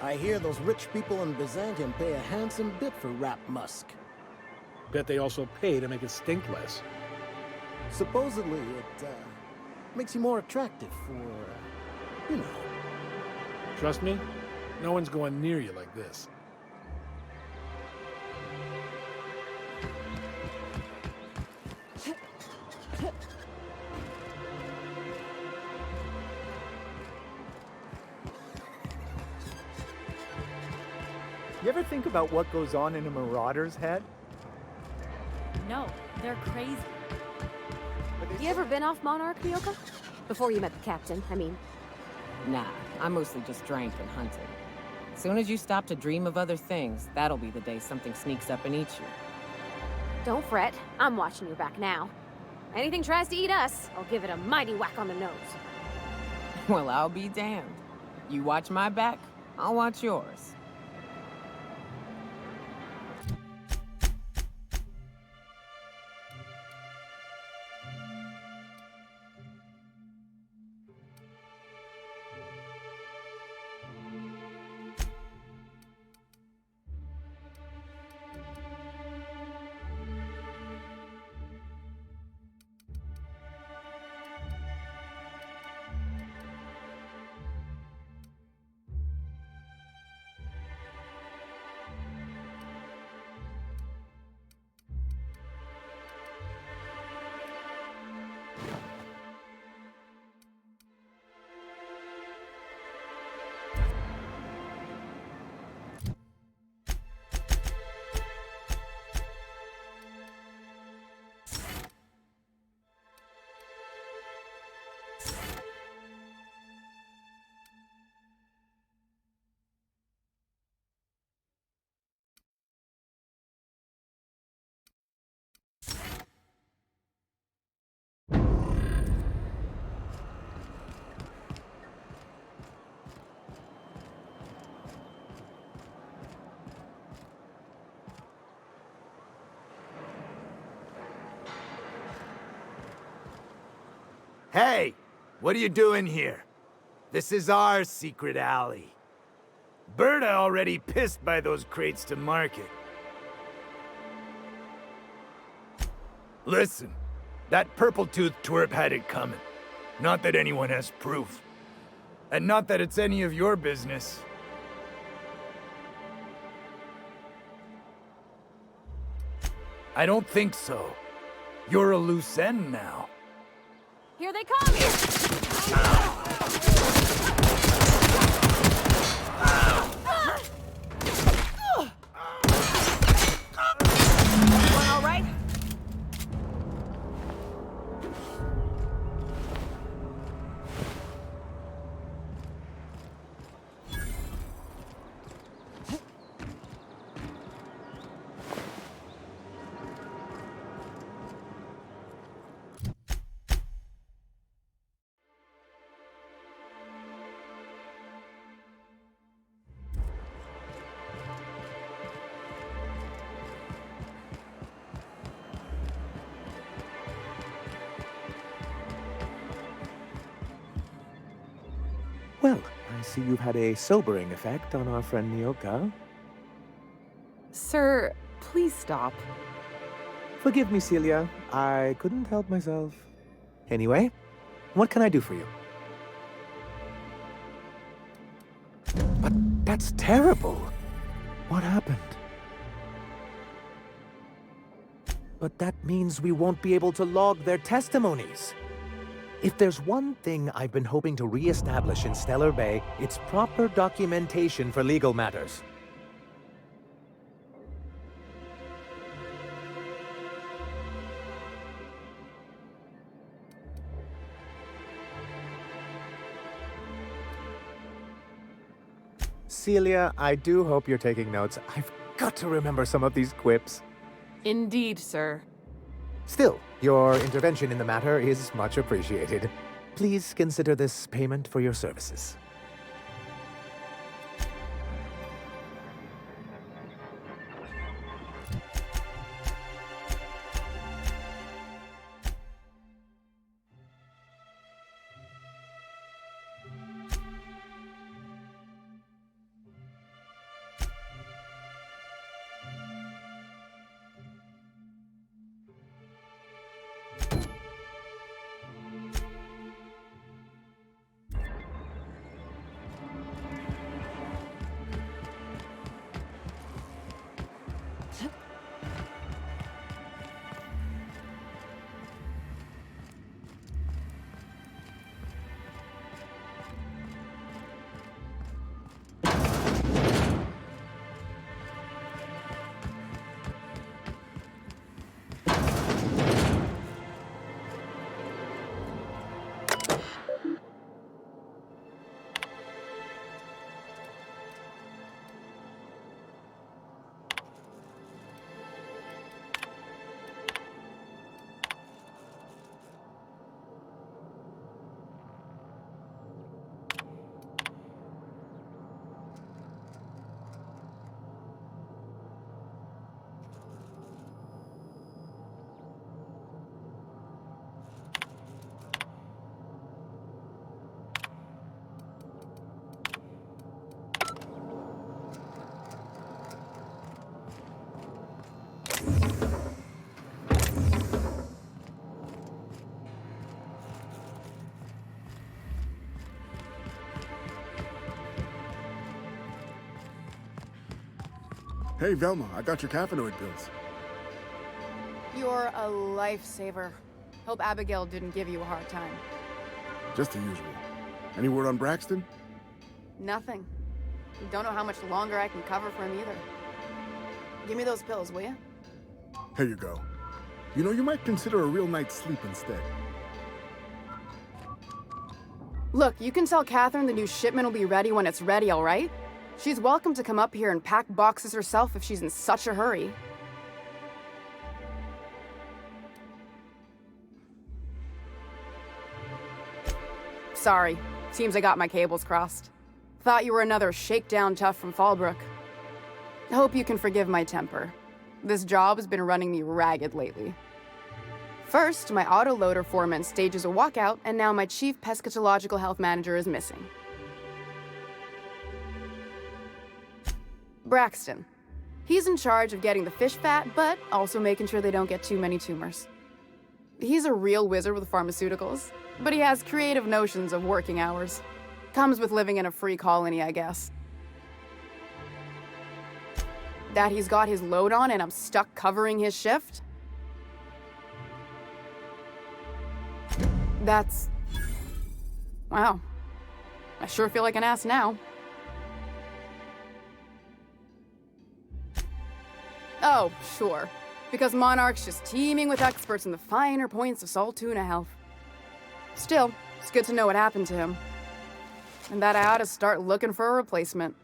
I hear those rich people in Byzantium pay a handsome bit for Rap Musk. Bet they also pay to make it stink less. Supposedly, it makes you more attractive for, you know. Trust me, no one's going near you like this. You ever think about what goes on in a marauder's head? No, they're crazy. You ever been off Monarch, Myoka? Before you met the captain, I mean. Nah, I mostly just drank and hunted. Soon as you stop to dream of other things, that'll be the day something sneaks up and eats you. Don't fret, I'm watching your back now. Anything tries to eat us, I'll give it a mighty whack on the nose. Well, I'll be damned. You watch my back, I'll watch yours. Hey! What are you doing here? This is our secret alley. Berta already pissed by those crates to market. Listen, that purple-toothed twerp had it coming. Not that anyone has proof. And not that it's any of your business. I don't think so. You're a loose end now. Here they come! Everyone all right? Well, I see you've had a sobering effect on our friend Myoka. Sir, please stop. Forgive me, Celia. I couldn't help myself. Anyway, what can I do for you? But that's terrible. What happened? But that means we won't be able to log their testimonies. If there's one thing I've been hoping to re-establish in Stellar Bay, it's proper documentation for legal matters. Celia, I do hope you're taking notes. I've got to remember some of these quips. Indeed, sir. Still, your intervention in the matter is much appreciated. Please consider this payment for your services. Hey, Velma, I got your caffeinoid pills. You're a lifesaver. Hope Abigail didn't give you a hard time. Just the usual. Any word on Braxton? Nothing. Don't know how much longer I can cover for him either. Give me those pills, will you? Here you go. You know, you might consider a real night's sleep instead. Look, you can tell Catherine the new shipment will be ready when it's ready, all right? She's welcome to come up here and pack boxes herself if she's in such a hurry. Sorry. Seems I got my cables crossed. Thought you were another shakedown tough from Fallbrook. Hope you can forgive my temper. This job has been running me ragged lately. First, my autoloader foreman stages a walkout, and now my chief pescatological health manager is missing. Braxton. He's in charge of getting the fish fat, but also making sure they don't get too many tumors. He's a real wizard with pharmaceuticals, but he has creative notions of working hours. Comes with living in a free colony, I guess. That he's got his load on and I'm stuck covering his shift? That's... wow. I sure feel like an ass now. Oh, sure. Because Monarch's just teeming with experts in the finer points of salt tuna health. Still, it's good to know what happened to him. And that I ought to start looking for a replacement.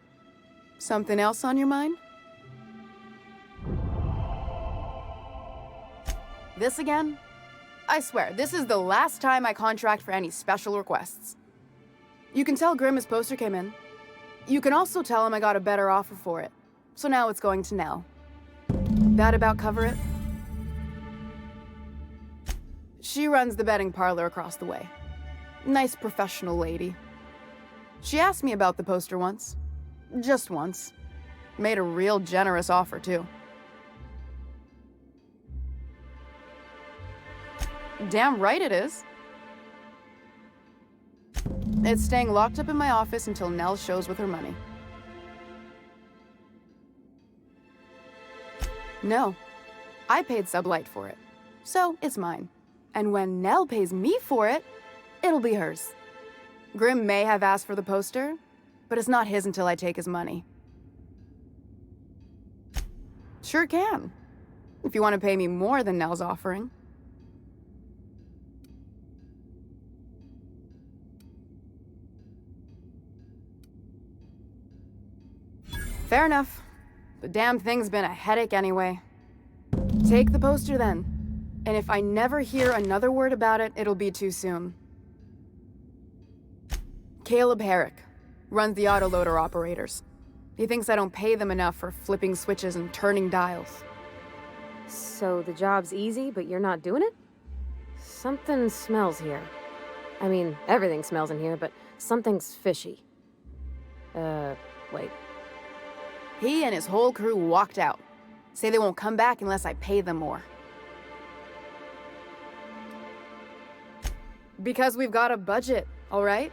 Something else on your mind? This again? I swear, this is the last time I contract for any special requests. You can tell Grimm his poster came in. You can also tell him I got a better offer for it. So now it's going to Nell. That about cover it? She runs the betting parlor across the way. Nice professional lady. She asked me about the poster once. Just once. Made a real generous offer, too. Damn right it is. It's staying locked up in my office until Nell shows with her money. No. I paid Sublight for it. So, it's mine. And when Nell pays me for it, it'll be hers. Grimm may have asked for the poster, but it's not his until I take his money. Sure can. If you want to pay me more than Nell's offering. Fair enough. The damn thing's been a headache anyway. Take the poster then. And if I never hear another word about it, it'll be too soon. Caleb Herrick runs the autoloader operators. He thinks I don't pay them enough for flipping switches and turning dials. So the job's easy, but you're not doing it? Something smells here. I mean, everything smells in here, but something's fishy. Wait. He and his whole crew walked out. Say they won't come back unless I pay them more. Because we've got a budget, all right?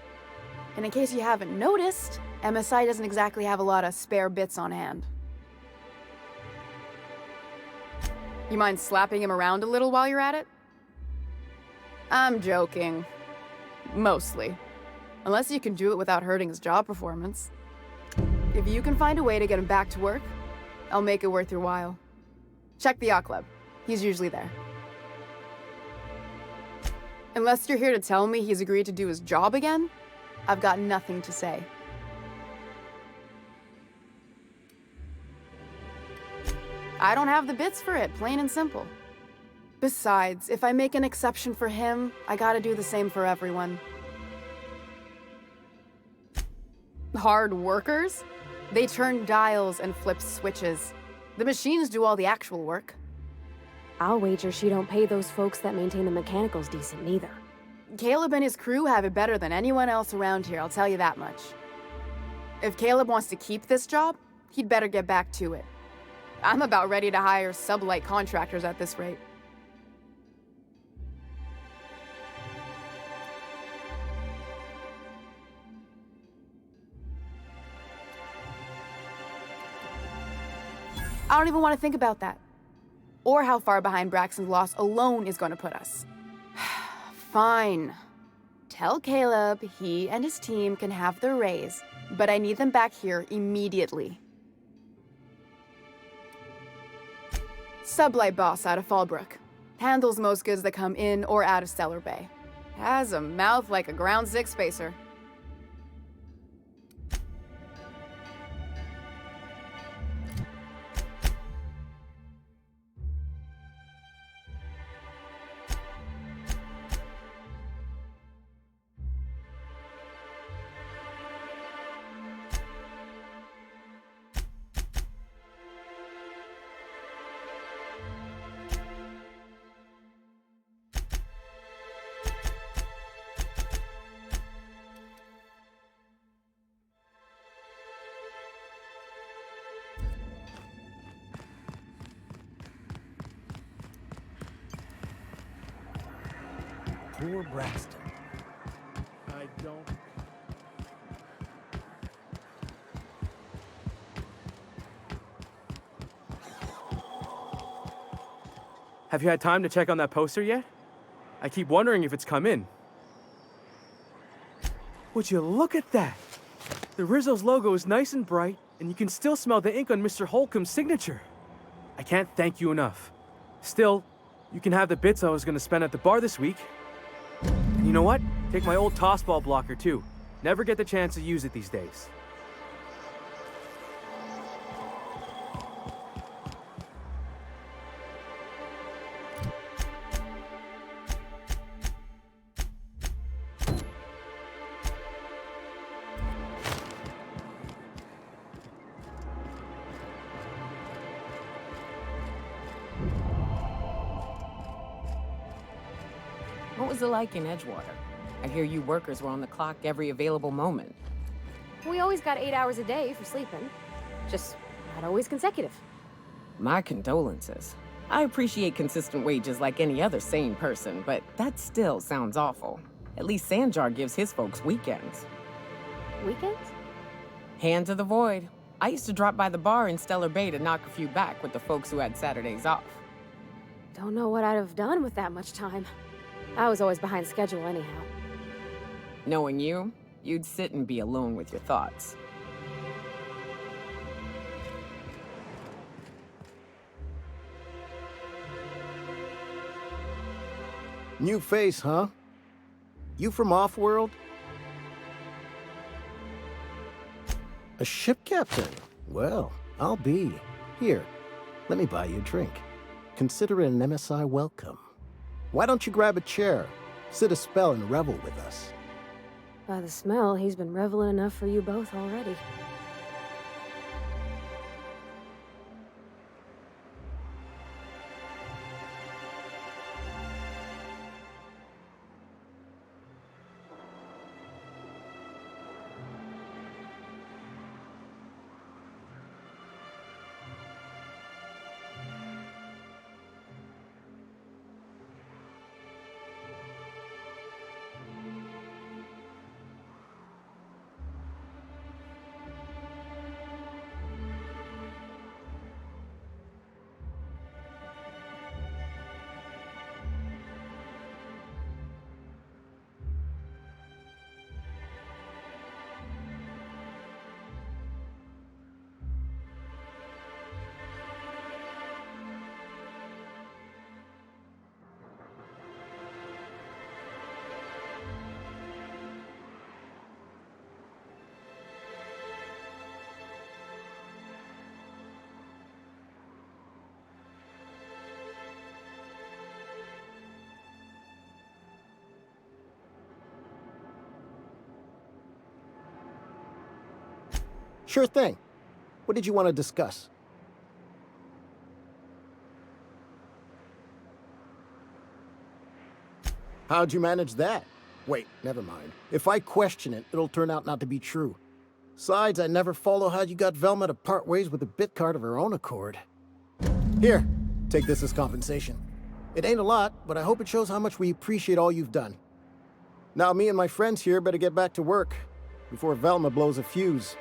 And in case you haven't noticed, MSI doesn't exactly have a lot of spare bits on hand. You mind slapping him around a little while you're at it? I'm joking. Mostly. Unless you can do it without hurting his job performance. If you can find a way to get him back to work, I'll make it worth your while. Check the yacht club. He's usually there. Unless you're here to tell me he's agreed to do his job again, I've got nothing to say. I don't have the bits for it, plain and simple. Besides, if I make an exception for him, I gotta do the same for everyone. Hard workers? They turn dials and flip switches. The machines do all the actual work. I'll wager she don't pay those folks that maintain the mechanicals decent neither. Caleb and his crew have it better than anyone else around here, I'll tell you that much. If Caleb wants to keep this job, he'd better get back to it. I'm about ready to hire sublight contractors at this rate. I don't even want to think about that. Or how far behind Braxton's loss alone is going to put us. Fine. Tell Caleb he and his team can have their raise, but I need them back here immediately. Sublight boss out of Fallbrook. Handles most goods that come in or out of Stellar Bay. Has a mouth like a Ground 6 spacer. Poor Braxton. I don't. Have you had time to check on that poster yet? I keep wondering if it's come in. Would you look at that? The Rizzo's logo is nice and bright, and you can still smell the ink on Mr. Holcomb's signature. I can't thank you enough. Still, you can have the bits I was gonna spend at the bar this week. And you know what? Take my old tossball blocker too. Never get the chance to use it these days. What was it like in Edgewater? I hear you workers were on the clock every available moment. We always got 8 hours a day for sleeping. Just not always consecutive. My condolences. I appreciate consistent wages like any other sane person, but that still sounds awful. At least Sanjar gives his folks weekends. Weekends? Hand to the void. I used to drop by the bar in Stellar Bay to knock a few back with the folks who had Saturdays off. Don't know what I'd have done with that much time. I was always behind schedule anyhow. Knowing you, you'd sit and be alone with your thoughts. New face, huh? You from off-world? A ship captain? Well, I'll be. Here, let me buy you a drink. Consider it an MSI welcome. Why don't you grab a chair, sit a spell and revel with us? By the smell, he's been reveling enough for you both already. Sure thing. What did you want to discuss? How'd you manage that? Wait, never mind. If I question it, it'll turn out not to be true. Besides, I never follow how you got Velma to part ways with a bit card of her own accord. Here, take this as compensation. It ain't a lot, but I hope it shows how much we appreciate all you've done. Now me and my friends here better get back to work before Velma blows a fuse.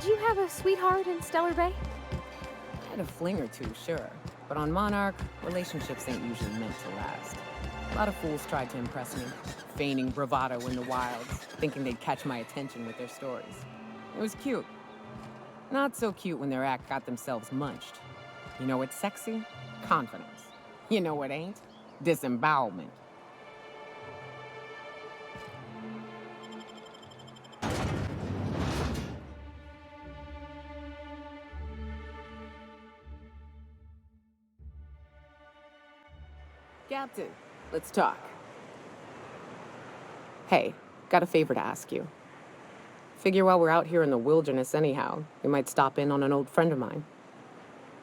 Did you have a sweetheart in Stellar Bay? I had a fling or two, sure. But on Monarch, relationships ain't usually meant to last. A lot of fools tried to impress me, feigning bravado in the wilds, thinking they'd catch my attention with their stories. It was cute. Not so cute when their act got themselves munched. You know what's sexy? Confidence. You know what ain't? Disembowelment. Captain, let's talk. Hey, got a favor to ask you. Figure while we're out here in the wilderness anyhow, we might stop in on an old friend of mine.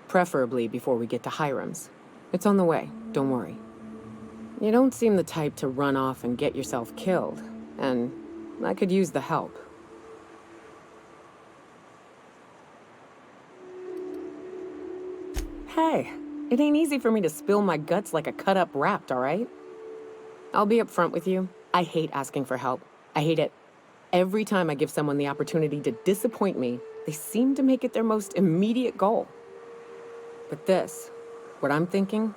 Preferably before we get to Hiram's. It's on the way, don't worry. You don't seem the type to run off and get yourself killed, and I could use the help. Hey, it ain't easy for me to spill my guts like a cut-up rat, all right? I'll be upfront with you. I hate asking for help. I hate it. Every time I give someone the opportunity to disappoint me, they seem to make it their most immediate goal. But this, what I'm thinking,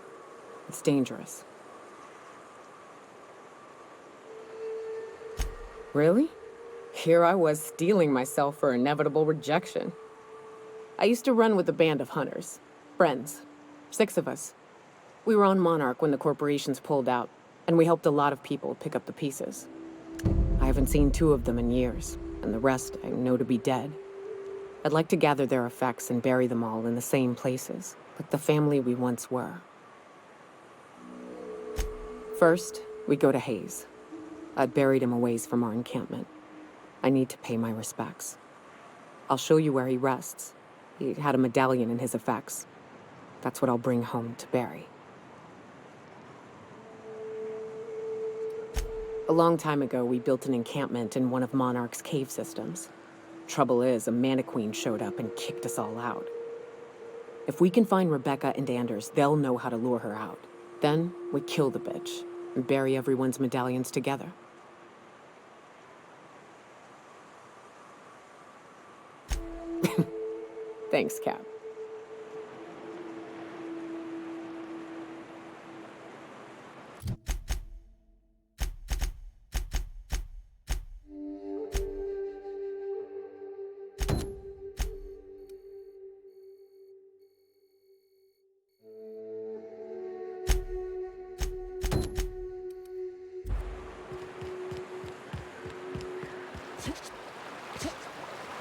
it's dangerous. Really? Here I was steeling myself for inevitable rejection. I used to run with a band of hunters. Friends. 6 of us. We were on Monarch when the corporations pulled out, and we helped a lot of people pick up the pieces. I haven't seen 2 of them in years, and the rest I know to be dead. I'd like to gather their effects and bury them all in the same places, like the family we once were. First, we go to Hayes. I'd buried him a ways from our encampment. I need to pay my respects. I'll show you where he rests. He had a medallion in his effects. That's what I'll bring home to Barry. A long time ago, we built an encampment in one of Monarch's cave systems. Trouble is, a Mantiqueen showed up and kicked us all out. If we can find Rebecca and Anders, they'll know how to lure her out. Then, we kill the bitch and bury everyone's medallions together. Thanks, Cap.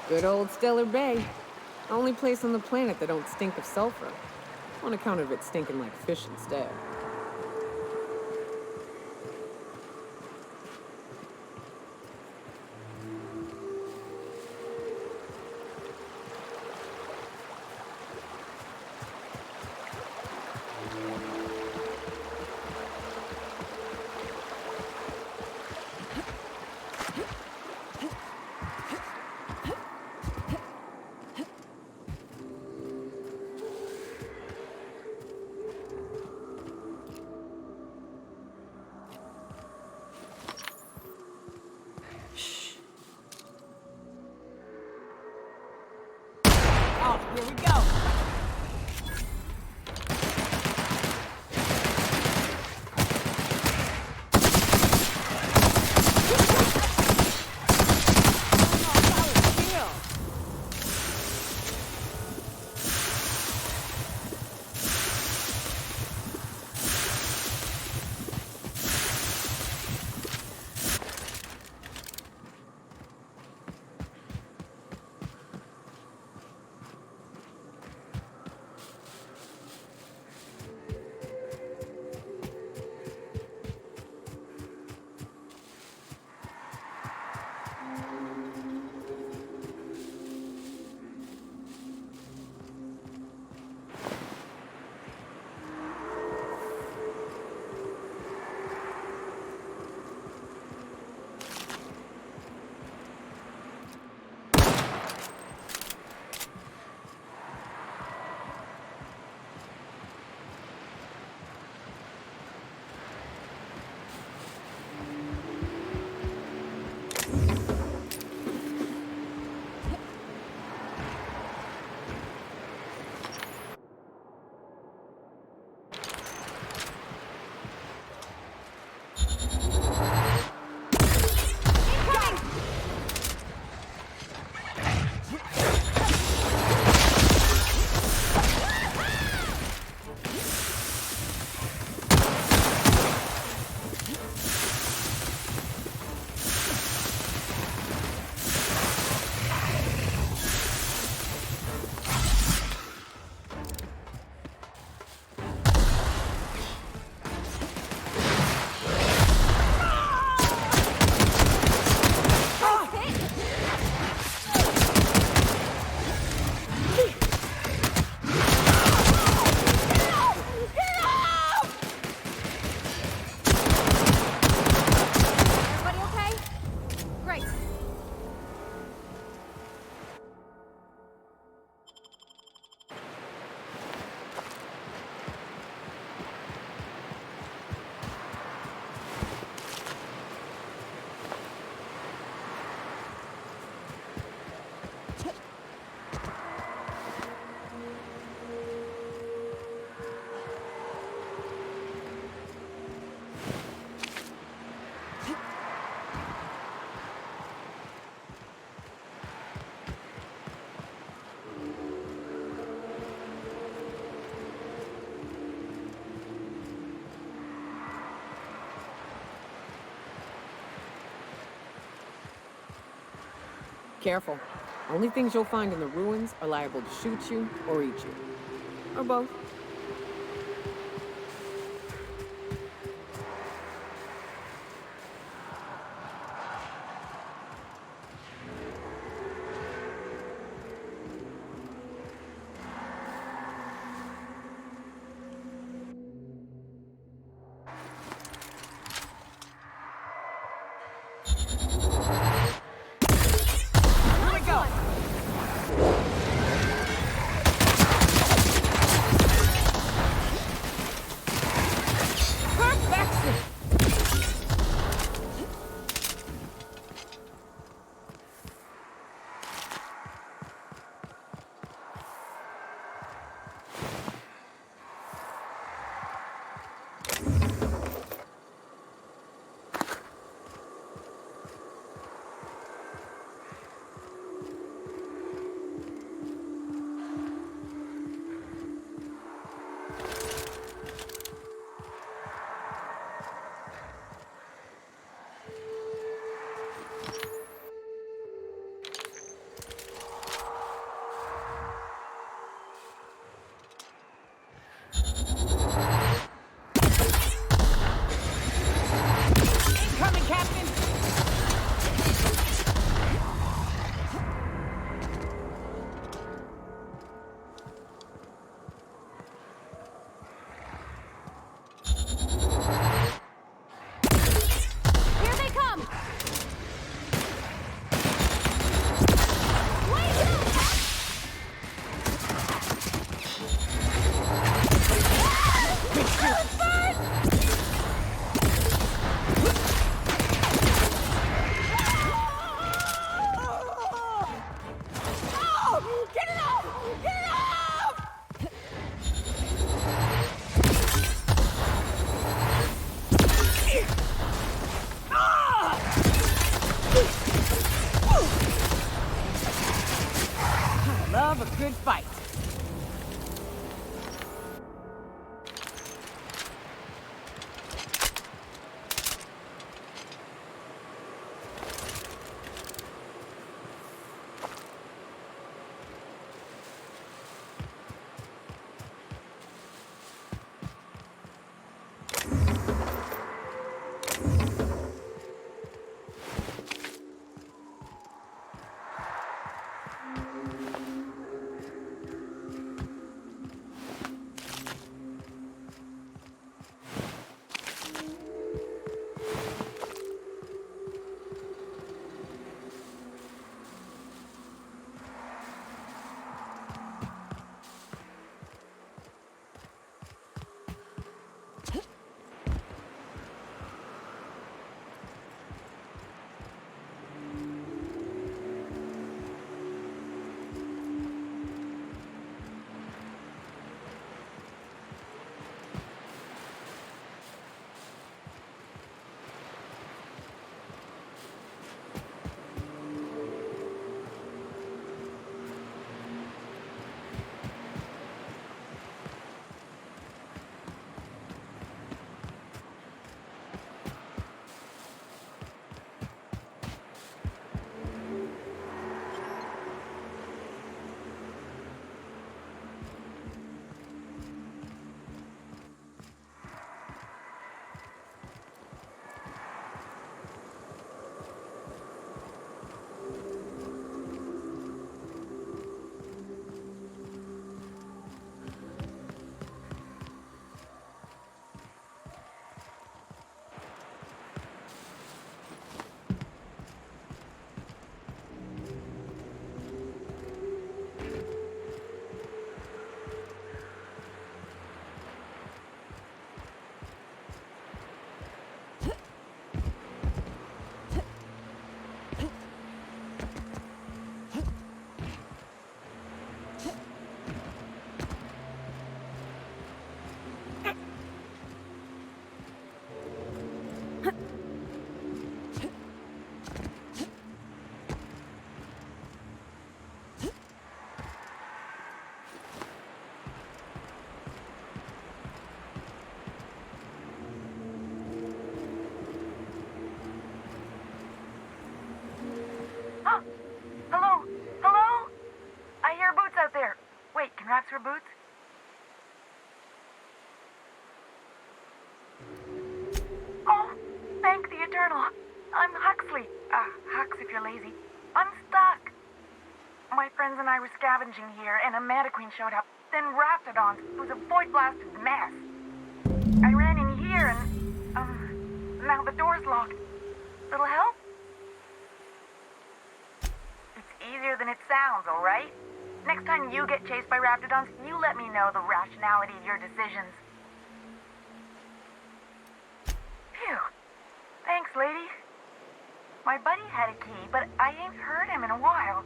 Good old Stellar Bay. Only place on the planet that don't stink of sulfur. On account of it stinking like fish instead. Here we go. Careful. Only things you'll find in the ruins are liable to shoot you or eat you. Or both. Love a good fight. wax her boots? Oh, thank the Eternal. I'm Huxley. Hux if you're lazy. I'm stuck. My friends and I were scavenging here, and a Manta Queen showed up. Then Raptidon, who's a void-blasted mess. I ran in here and, now the door's locked. Little help? It's easier than it sounds, all right? Next time you get chased by Raptidons, you let me know the rationality of your decisions. Phew. Thanks, lady. My buddy had a key, but I ain't heard him in a while.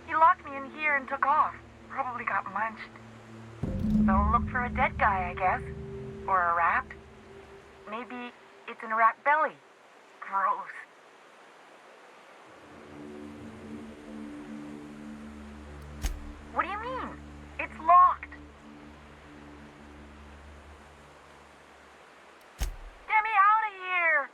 He locked me in here and took off. Probably got munched. So look for a dead guy, I guess. Or a rat. Maybe it's in a rat belly. Gross. What do you mean? It's locked. Get me out of here!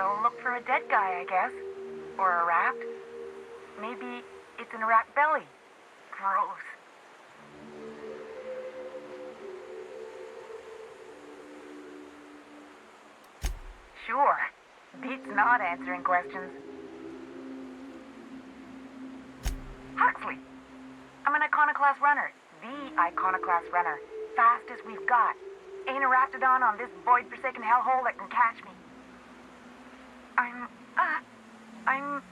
so look for a dead guy, I guess. Or a rat. Maybe it's in a rat belly. Gross. Sure. Beats not answering questions. Huxley! I'm an iconoclast runner. The iconoclast runner. Fastest we've got. Ain't a raptidon on this void-forsaken hellhole that can catch me. I'm...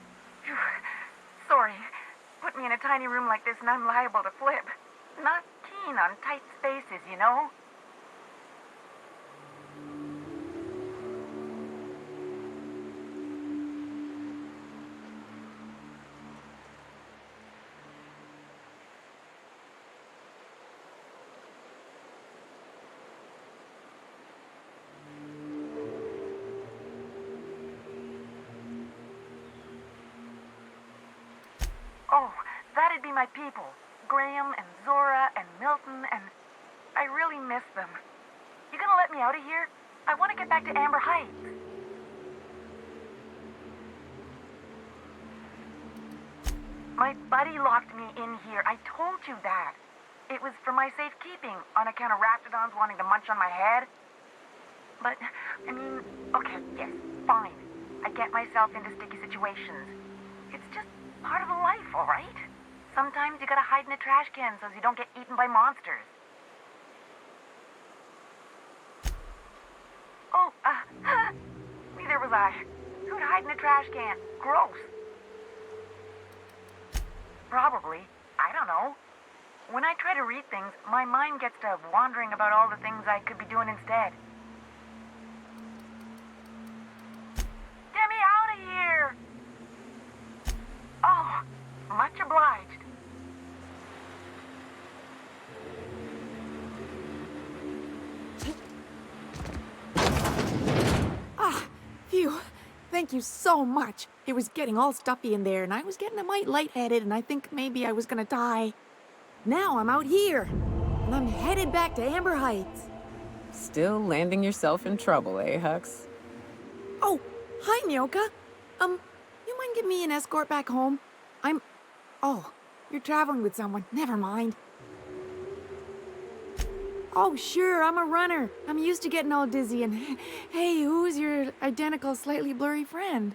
Sorry. Put me in a tiny room like this and I'm liable to flip. Not keen on tight spaces, you know? Oh, that'd be my people. Graham and Zora and Milton and... I really miss them. You gonna let me out of here? I want to get back to Amber Heights. My buddy locked me in here. I told you that. It was for my safekeeping, on account of raptidons wanting to munch on my head. But, I mean, okay, yes, fine. I get myself into sticky situations. It's just part of the life, all right? Sometimes you gotta hide in a trash can so you don't get eaten by monsters. Oh, neither was I. Who'd hide in a trash can? Gross. Probably. I don't know. When I try to read things, my mind gets to wandering about all the things I could be doing instead. Get me out of here! Oh, much obliged. Phew. Thank you so much. It was getting all stuffy in there, and I was getting a mite lightheaded, and I think maybe I was gonna die. Now I'm out here, and I'm headed back to Amber Heights. Still landing yourself in trouble, eh, Hux? Oh, hi, Nyoka. You mind giving me an escort back home? Oh, you're traveling with someone. Never mind. Oh, sure, I'm a runner. I'm used to getting all dizzy, and hey, who's your identical, slightly blurry friend?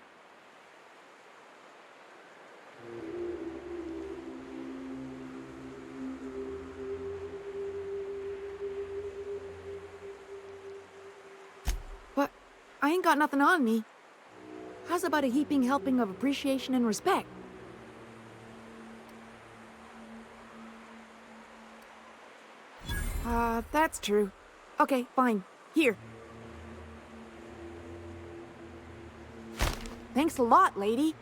But I ain't got nothing on me. How's about a heaping helping of appreciation and respect? That's true. Okay, fine. Here. Thanks a lot, lady.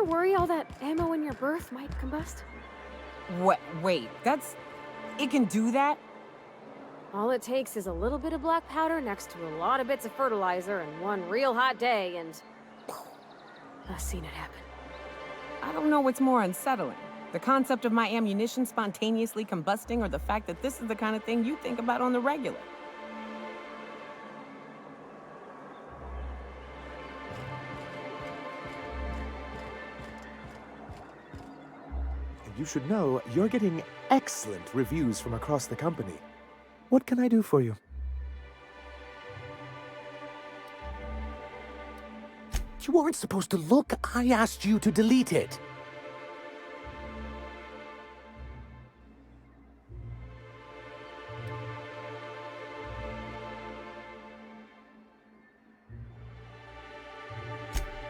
ever worry all that ammo in your berth might combust? What? Wait, it can do that? All it takes is a little bit of black powder next to a lot of bits of fertilizer and one real hot day, and I've seen it happen. I don't know what's more unsettling. The concept of my ammunition spontaneously combusting, or the fact that this is the kind of thing you think about on the regular. You should know you're getting excellent reviews from across the company. What can I do for you? You weren't supposed to look. I asked you to delete it.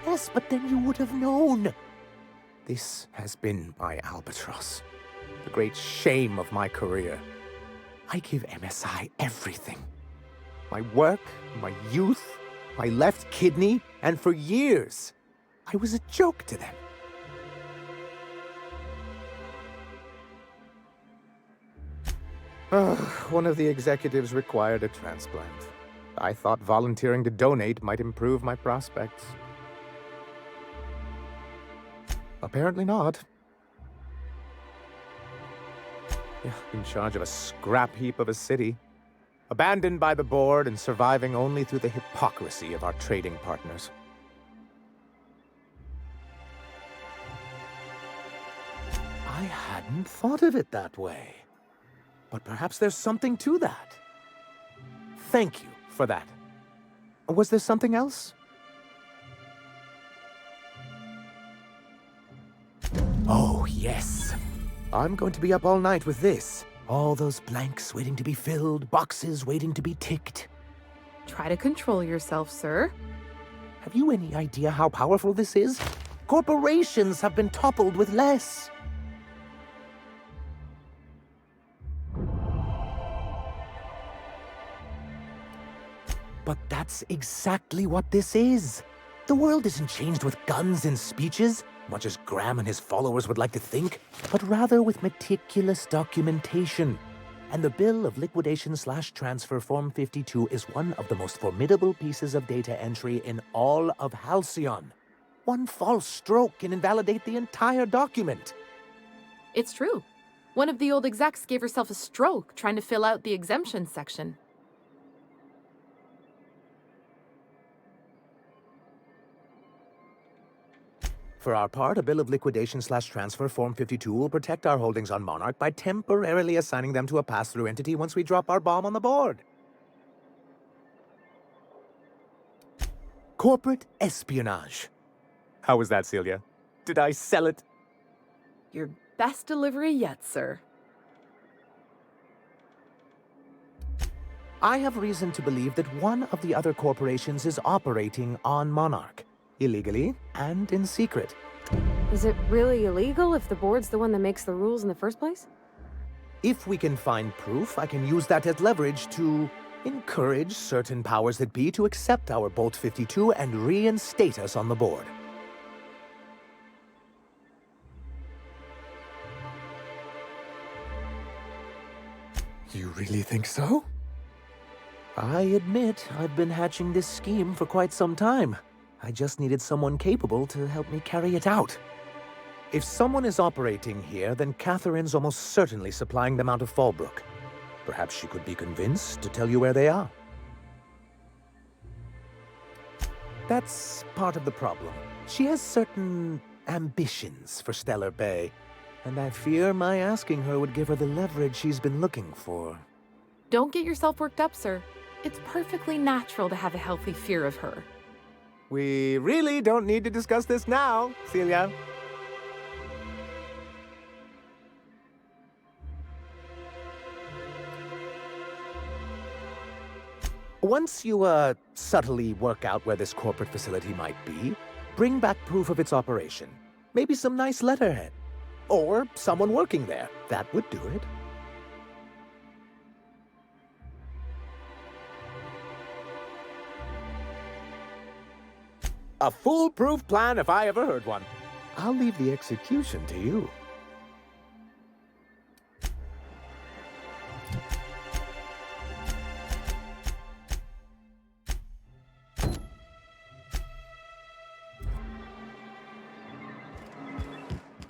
Yes, but then you would have known. This has been my albatross, the great shame of my career. I give MSI everything. My work, my youth, my left kidney, and for years, I was a joke to them. One of the executives required a transplant. I thought volunteering to donate might improve my prospects. Apparently not. Yeah, in charge of a scrap heap of a city. Abandoned by the board and surviving only through the hypocrisy of our trading partners. I hadn't thought of it that way. But perhaps there's something to that. Thank you for that. Was there something else? Oh, yes. I'm going to be up all night with this. All those blanks waiting to be filled, boxes waiting to be ticked. Try to control yourself, sir. Have you any idea how powerful this is? Corporations have been toppled with less. But that's exactly what this is. The world isn't changed with guns and speeches, much as Graham and his followers would like to think, but rather with meticulous documentation. And the Bill of Liquidation/Transfer Form 52 is one of the most formidable pieces of data entry in all of Halcyon. One false stroke can invalidate the entire document. It's true. One of the old execs gave herself a stroke trying to fill out the exemption section. For our part, a Bill of Liquidation/Transfer Form 52 will protect our holdings on Monarch by temporarily assigning them to a pass-through entity once we drop our bomb on the board. Corporate espionage. How was that, Celia? Did I sell it? Your best delivery yet, sir. I have reason to believe that one of the other corporations is operating on Monarch. Illegally and in secret. Is it really illegal if the board's the one that makes the rules in the first place? If we can find proof, I can use that as leverage to encourage certain powers that be to accept our Bolt 52 and reinstate us on the board. You really think so? I admit I've been hatching this scheme for quite some time. I just needed someone capable to help me carry it out. If someone is operating here, then Catherine's almost certainly supplying them out of Fallbrook. Perhaps she could be convinced to tell you where they are. That's part of the problem. She has certain ambitions for Stellar Bay, and I fear my asking her would give her the leverage she's been looking for. Don't get yourself worked up, sir. It's perfectly natural to have a healthy fear of her. We really don't need to discuss this now, Celia. Once you, subtly work out where this corporate facility might be, bring back proof of its operation. Maybe some nice letterhead. Or someone working there. That would do it. A foolproof plan if I ever heard one. I'll leave the execution to you.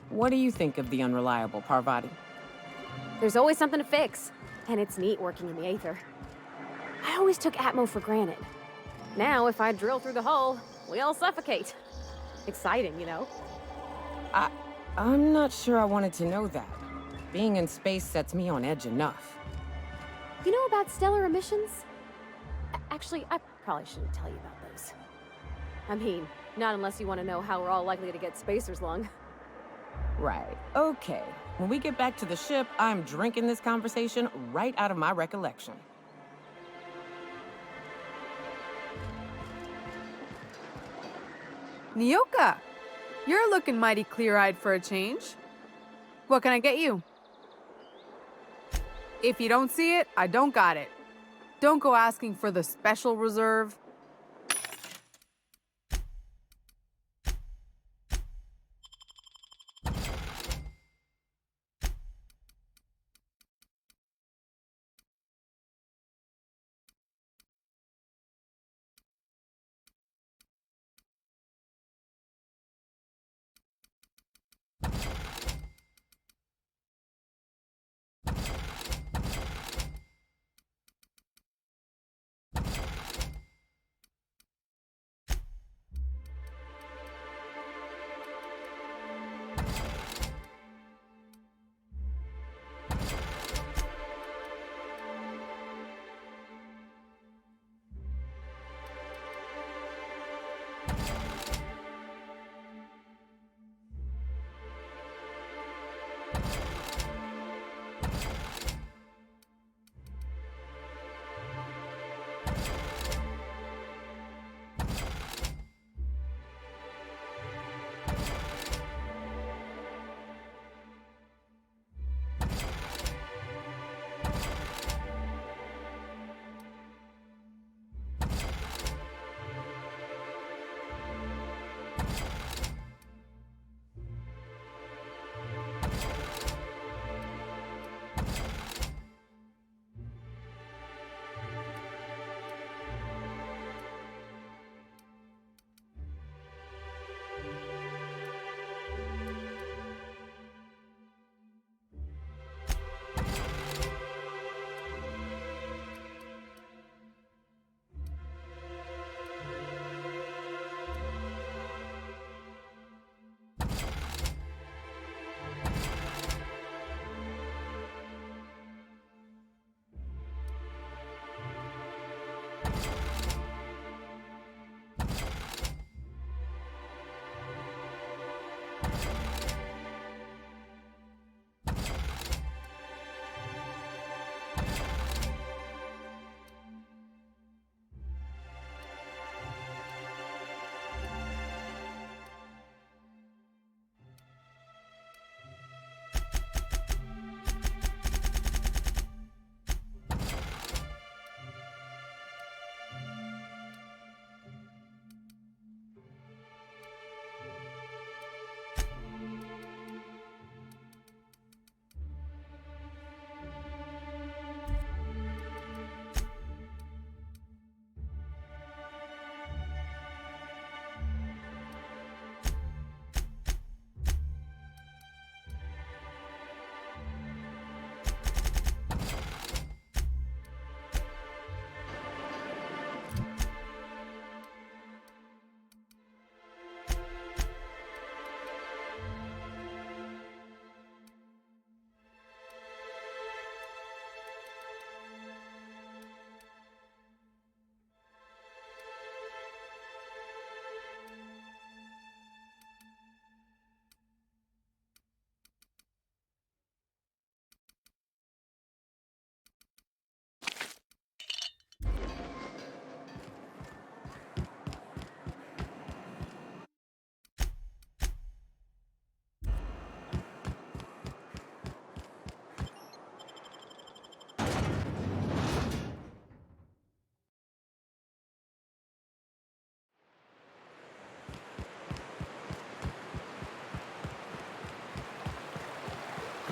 What do you think of the unreliable Parvati? There's always something to fix, and it's neat working in the Aether. I always took Atmo for granted. Now, if I drill through the hull, we all suffocate. Exciting, you know? I'm not sure I wanted to know that. Being in space sets me on edge enough. You know about stellar emissions? Actually, I probably shouldn't tell you about those. I mean, not unless you want to know how we're all likely to get spacers lung. Right. Okay. When we get back to the ship, I'm drinking this conversation right out of my recollection. Nyoka! You're looking mighty clear-eyed for a change. What can I get you? If you don't see it, I don't got it. Don't go asking for the special reserve.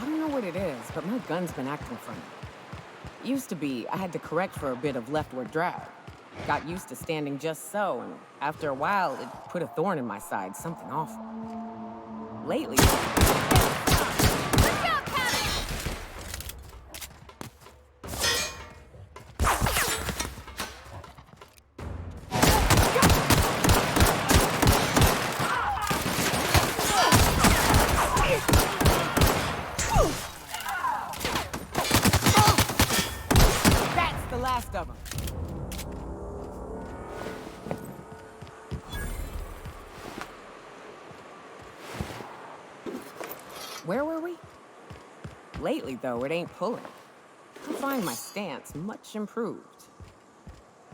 I don't know what it is, but my gun's been acting funny. Used to be, I had to correct for a bit of leftward drag. Got used to standing just so, and after a while, it put a thorn in my side, something awful. Lately... That's the last of them. Where were we? Lately, though, it ain't pulling. I find my stance much improved.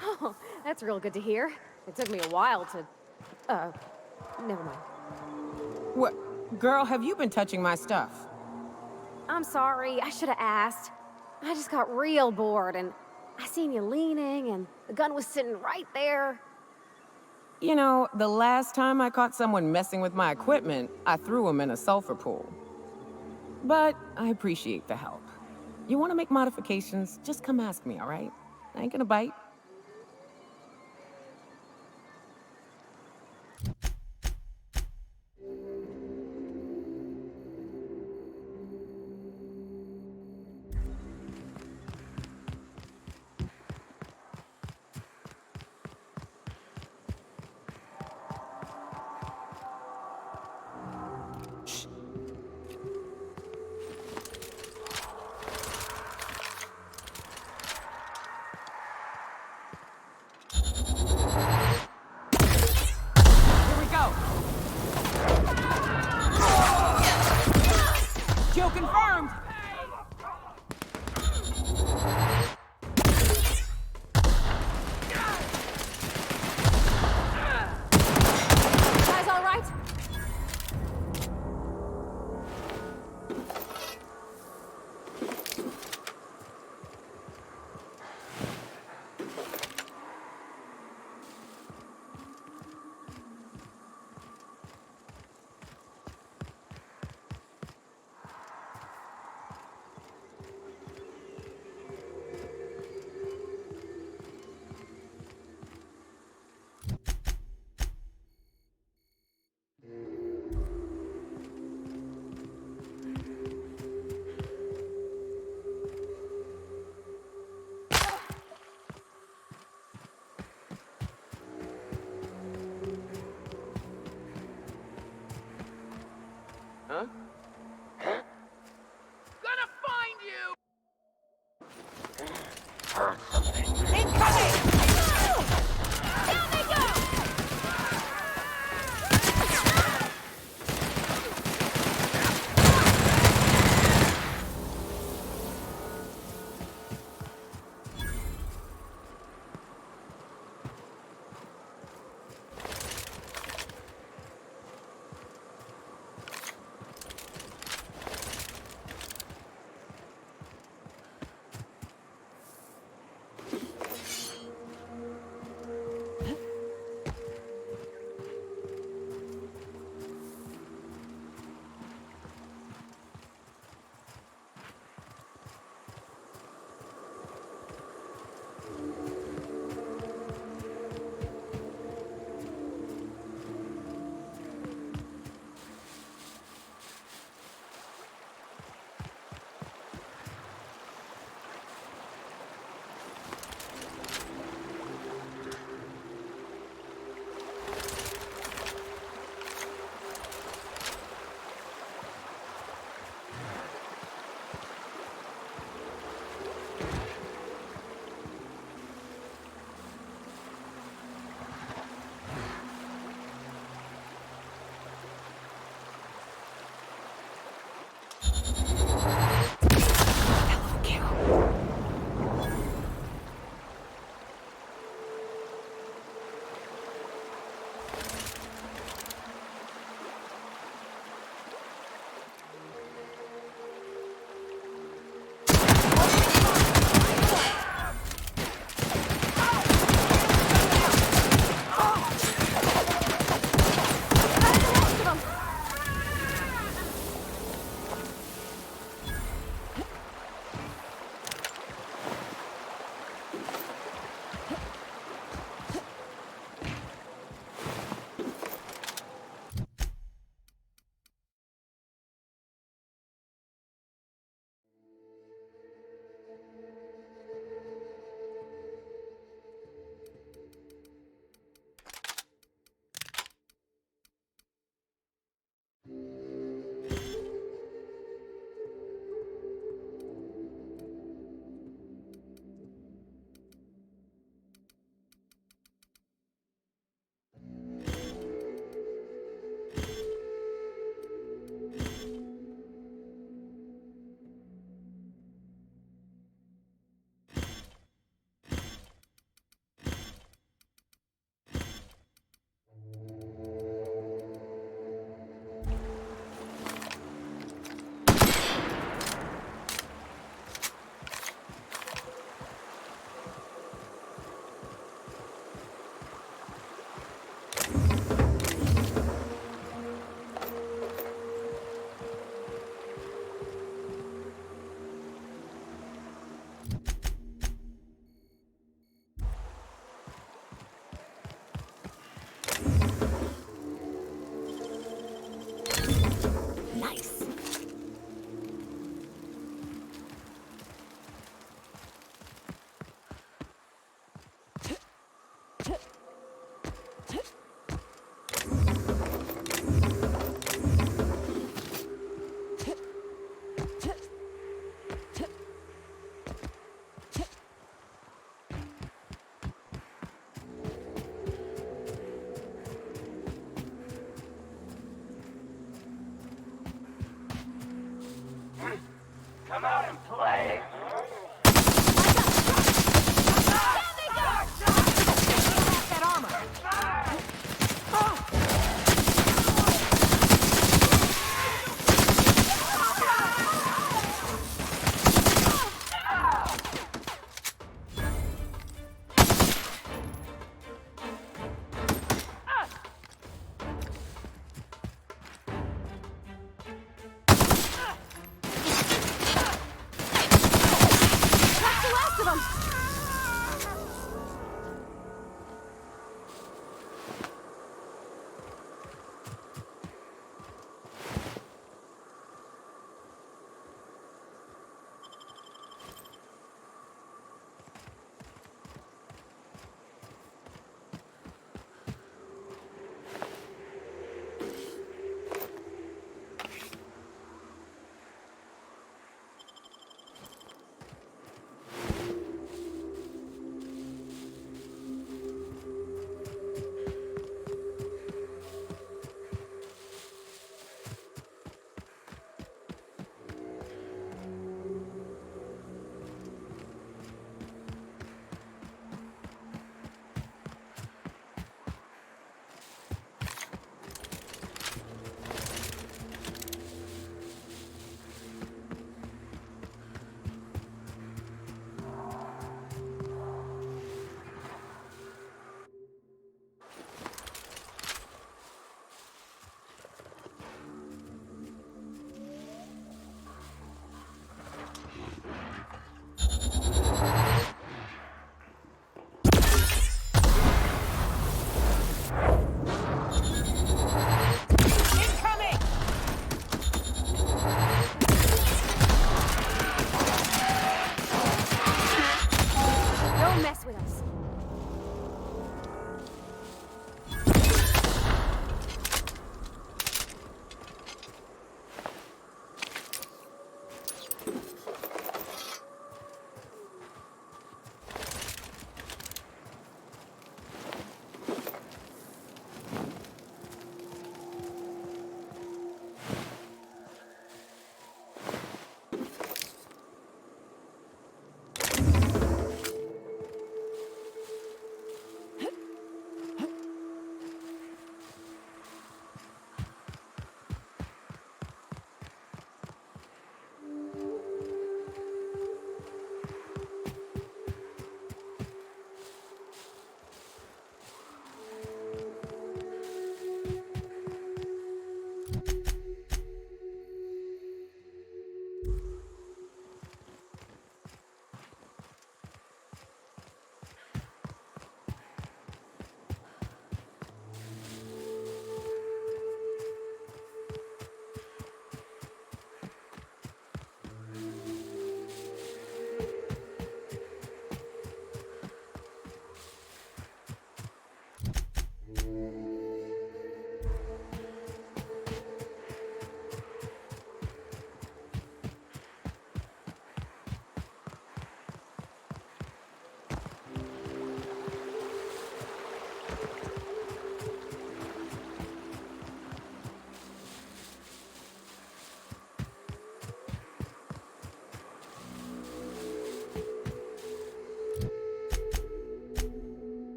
Oh, that's real good to hear. It took me a while to... never mind. What? Girl, have you been touching my stuff? I'm sorry, I should have asked. I just got real bored, and I seen you leaning, and the gun was sitting right there. You know, the last time I caught someone messing with my equipment, I threw him in a sulfur pool. But I appreciate the help. You want to make modifications, just come ask me, all right? I ain't gonna bite. Kill confirmed! Guys, all right?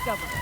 discovered.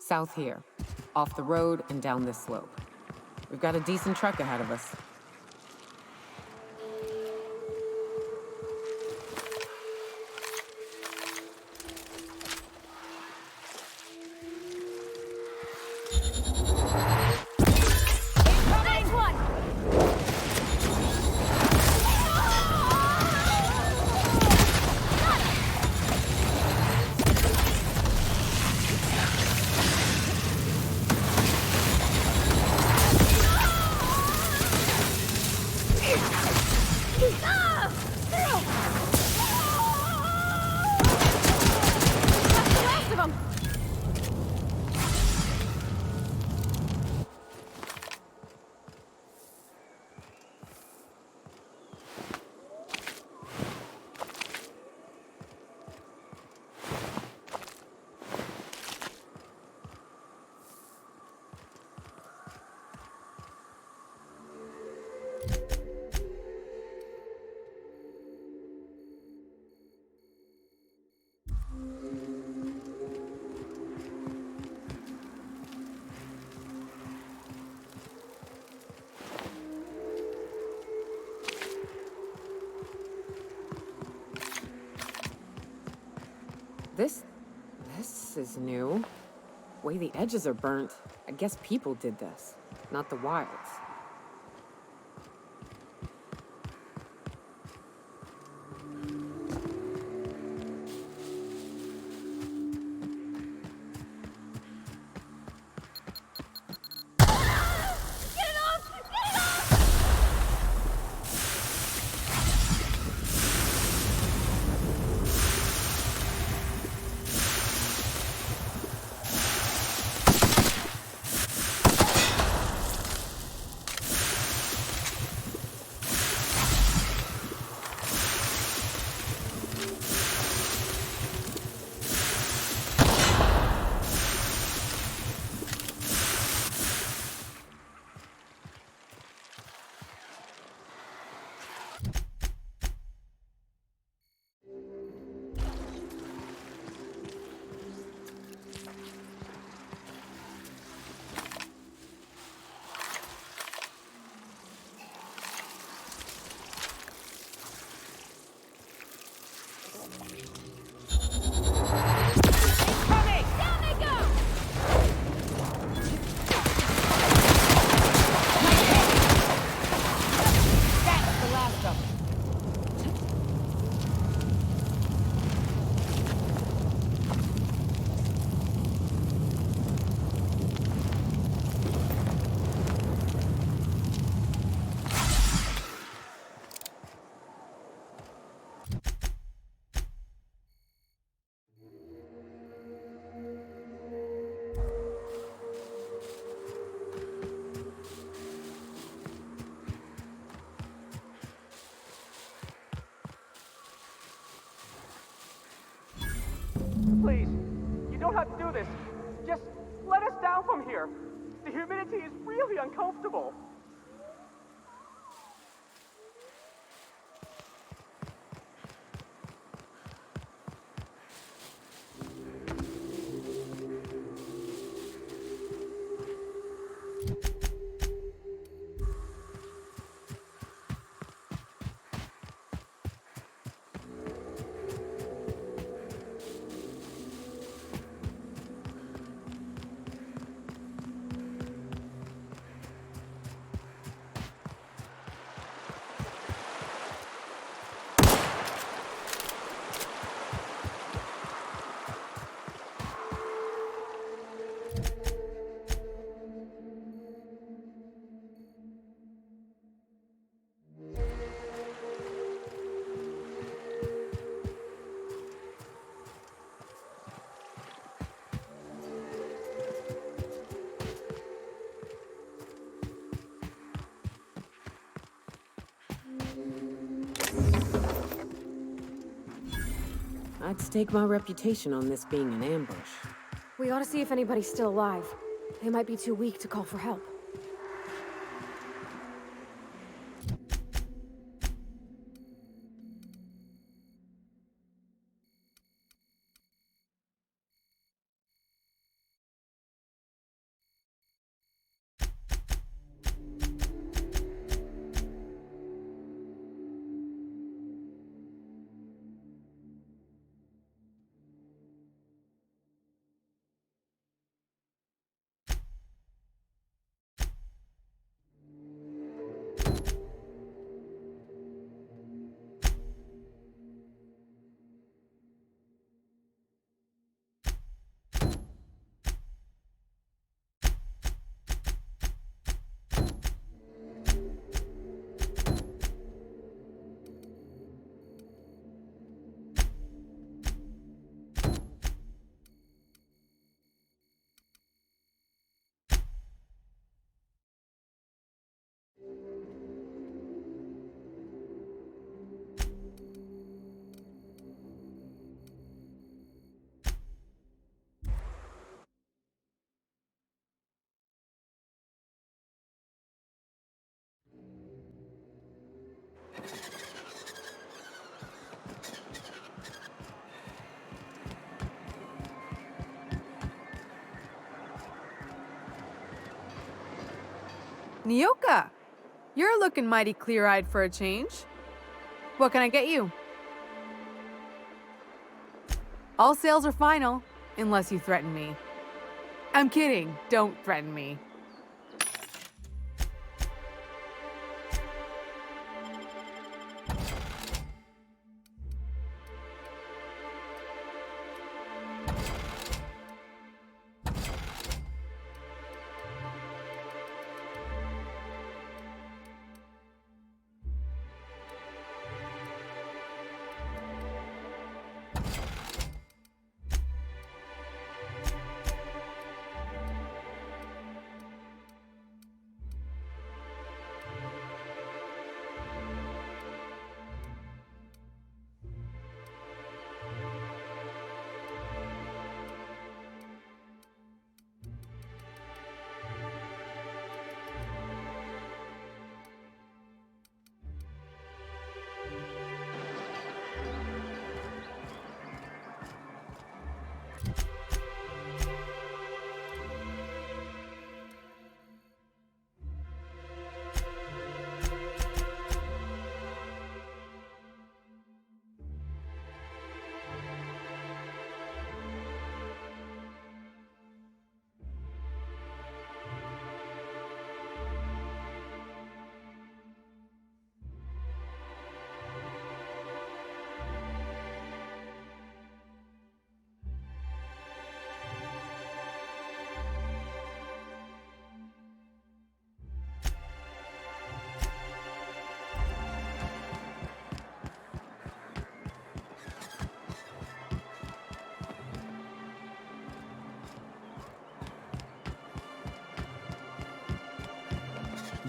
South here, off the road and down this slope. We've got a decent trek ahead of us. This is new. Way the edges are burnt. I guess people did this, not the wilds. Please, you don't have to do this. Just let us down from here. The humidity is really uncomfortable. I'd stake my reputation on this being an ambush. We ought to see if anybody's still alive. They might be too weak to call for help. Nyoka, you're looking mighty clear-eyed for a change. What can I get you? All sales are final, unless you threaten me. I'm kidding. Don't threaten me.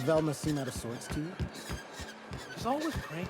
Velma seem out of sorts to you? She's always cranky.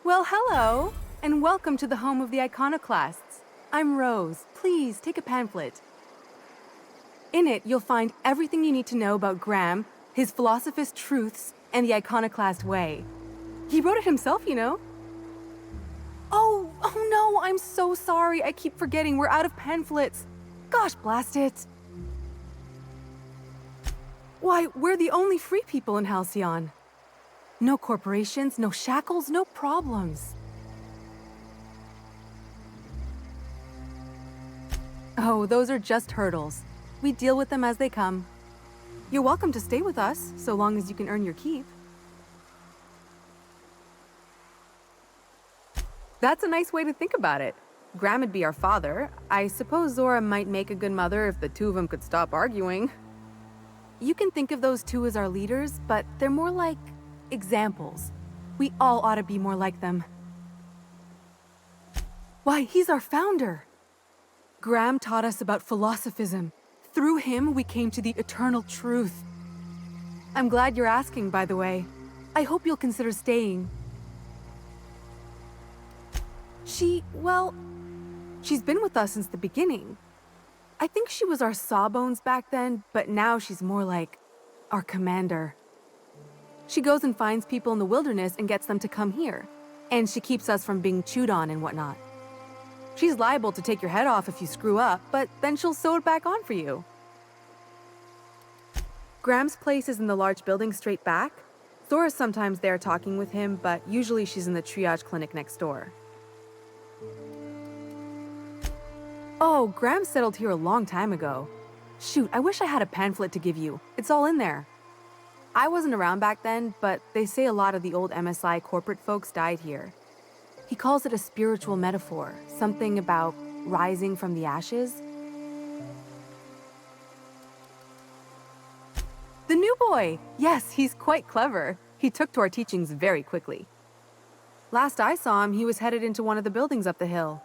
Well, hello, and welcome to the home of the iconoclasts. I'm Rose. Please take a pamphlet. In it, you'll find everything you need to know about Graham, his philosophist truths, and the iconoclast way. He wrote it himself, you know. Oh no, I'm so sorry. I keep forgetting we're out of pamphlets. Gosh, blast it. Why, we're the only free people in Halcyon. No corporations, no shackles, no problems. Oh, those are just hurdles. We deal with them as they come. You're welcome to stay with us, so long as you can earn your keep. That's a nice way to think about it. Graham would be our father. I suppose Zora might make a good mother if the two of them could stop arguing. You can think of those two as our leaders, but they're more like examples. We all ought to be more like them. Why, he's our founder. Graham taught us about philosophism. Through him, we came to the eternal truth. I'm glad you're asking, by the way. I hope you'll consider staying. Well, she's been with us since the beginning. I think she was our sawbones back then, but now she's more like our commander. She goes and finds people in the wilderness and gets them to come here. And she keeps us from being chewed on and whatnot. She's liable to take your head off if you screw up, but then she'll sew it back on for you. Graham's place is in the large building straight back. Zora's sometimes there talking with him, but usually she's in the triage clinic next door. Oh, Graham settled here a long time ago. Shoot, I wish I had a pamphlet to give you. It's all in there. I wasn't around back then, but they say a lot of the old MSI corporate folks died here. He calls it a spiritual metaphor, something about rising from the ashes. The new boy! Yes, he's quite clever. He took to our teachings very quickly. Last I saw him, he was headed into one of the buildings up the hill.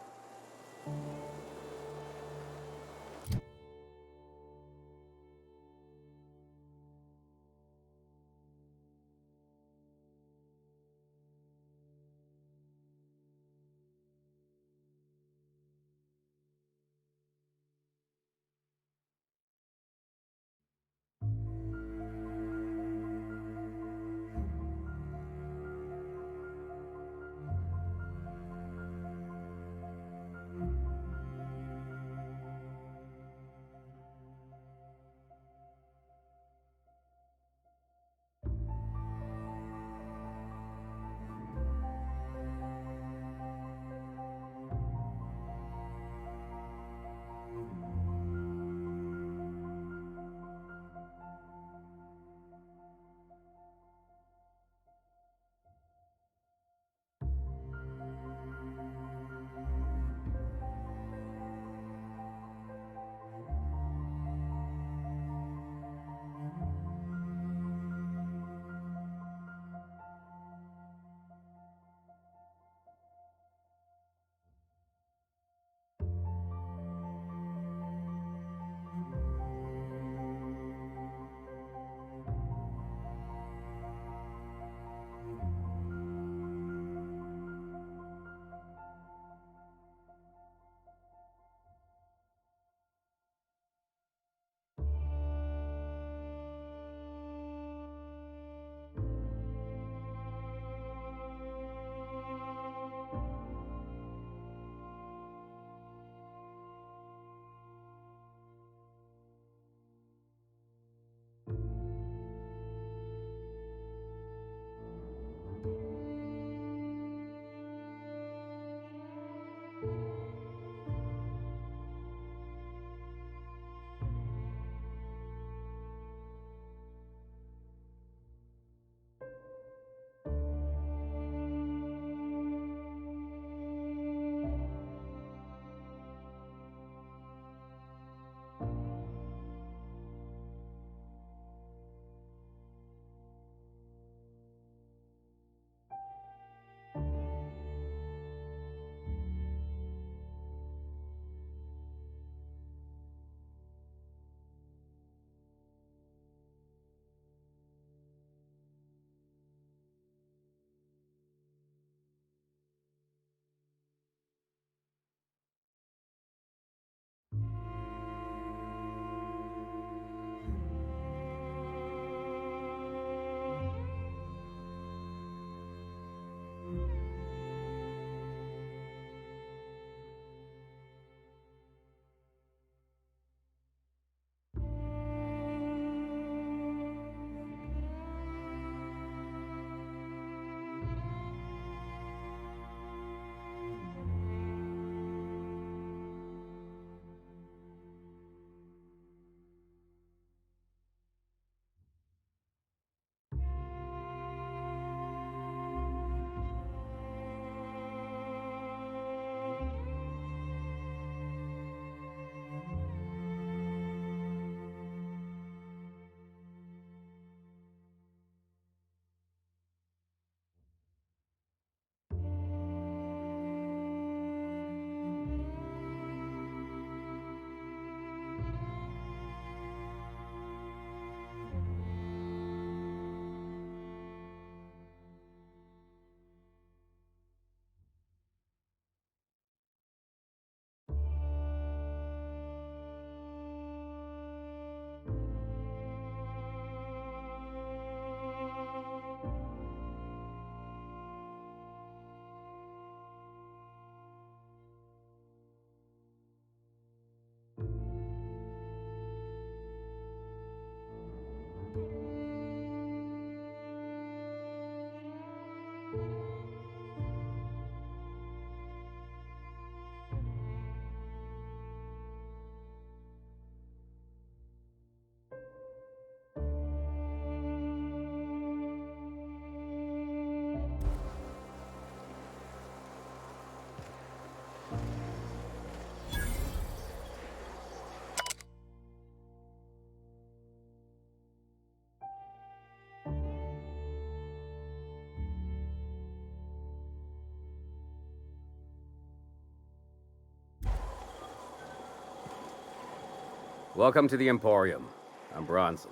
Welcome to the Emporium. I'm Bronson.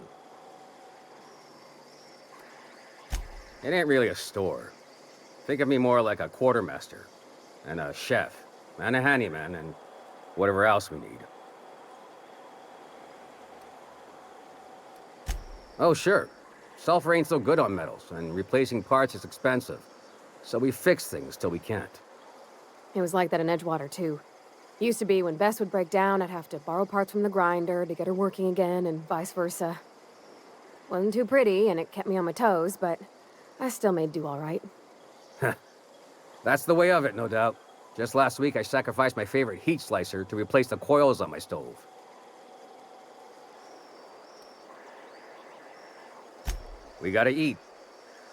It ain't really a store. Think of me more like a quartermaster, and a chef, and a handyman, and whatever else we need. Oh, sure. Sulfur ain't so good on metals, and replacing parts is expensive. So we fix things till we can't. It was like that in Edgewater, too. Used to be when Bess would break down, I'd have to borrow parts from the grinder to get her working again, and vice versa. Wasn't too pretty, and it kept me on my toes, but I still made do all right. That's the way of it, no doubt. Just last week, I sacrificed my favorite heat slicer to replace the coils on my stove. We gotta eat.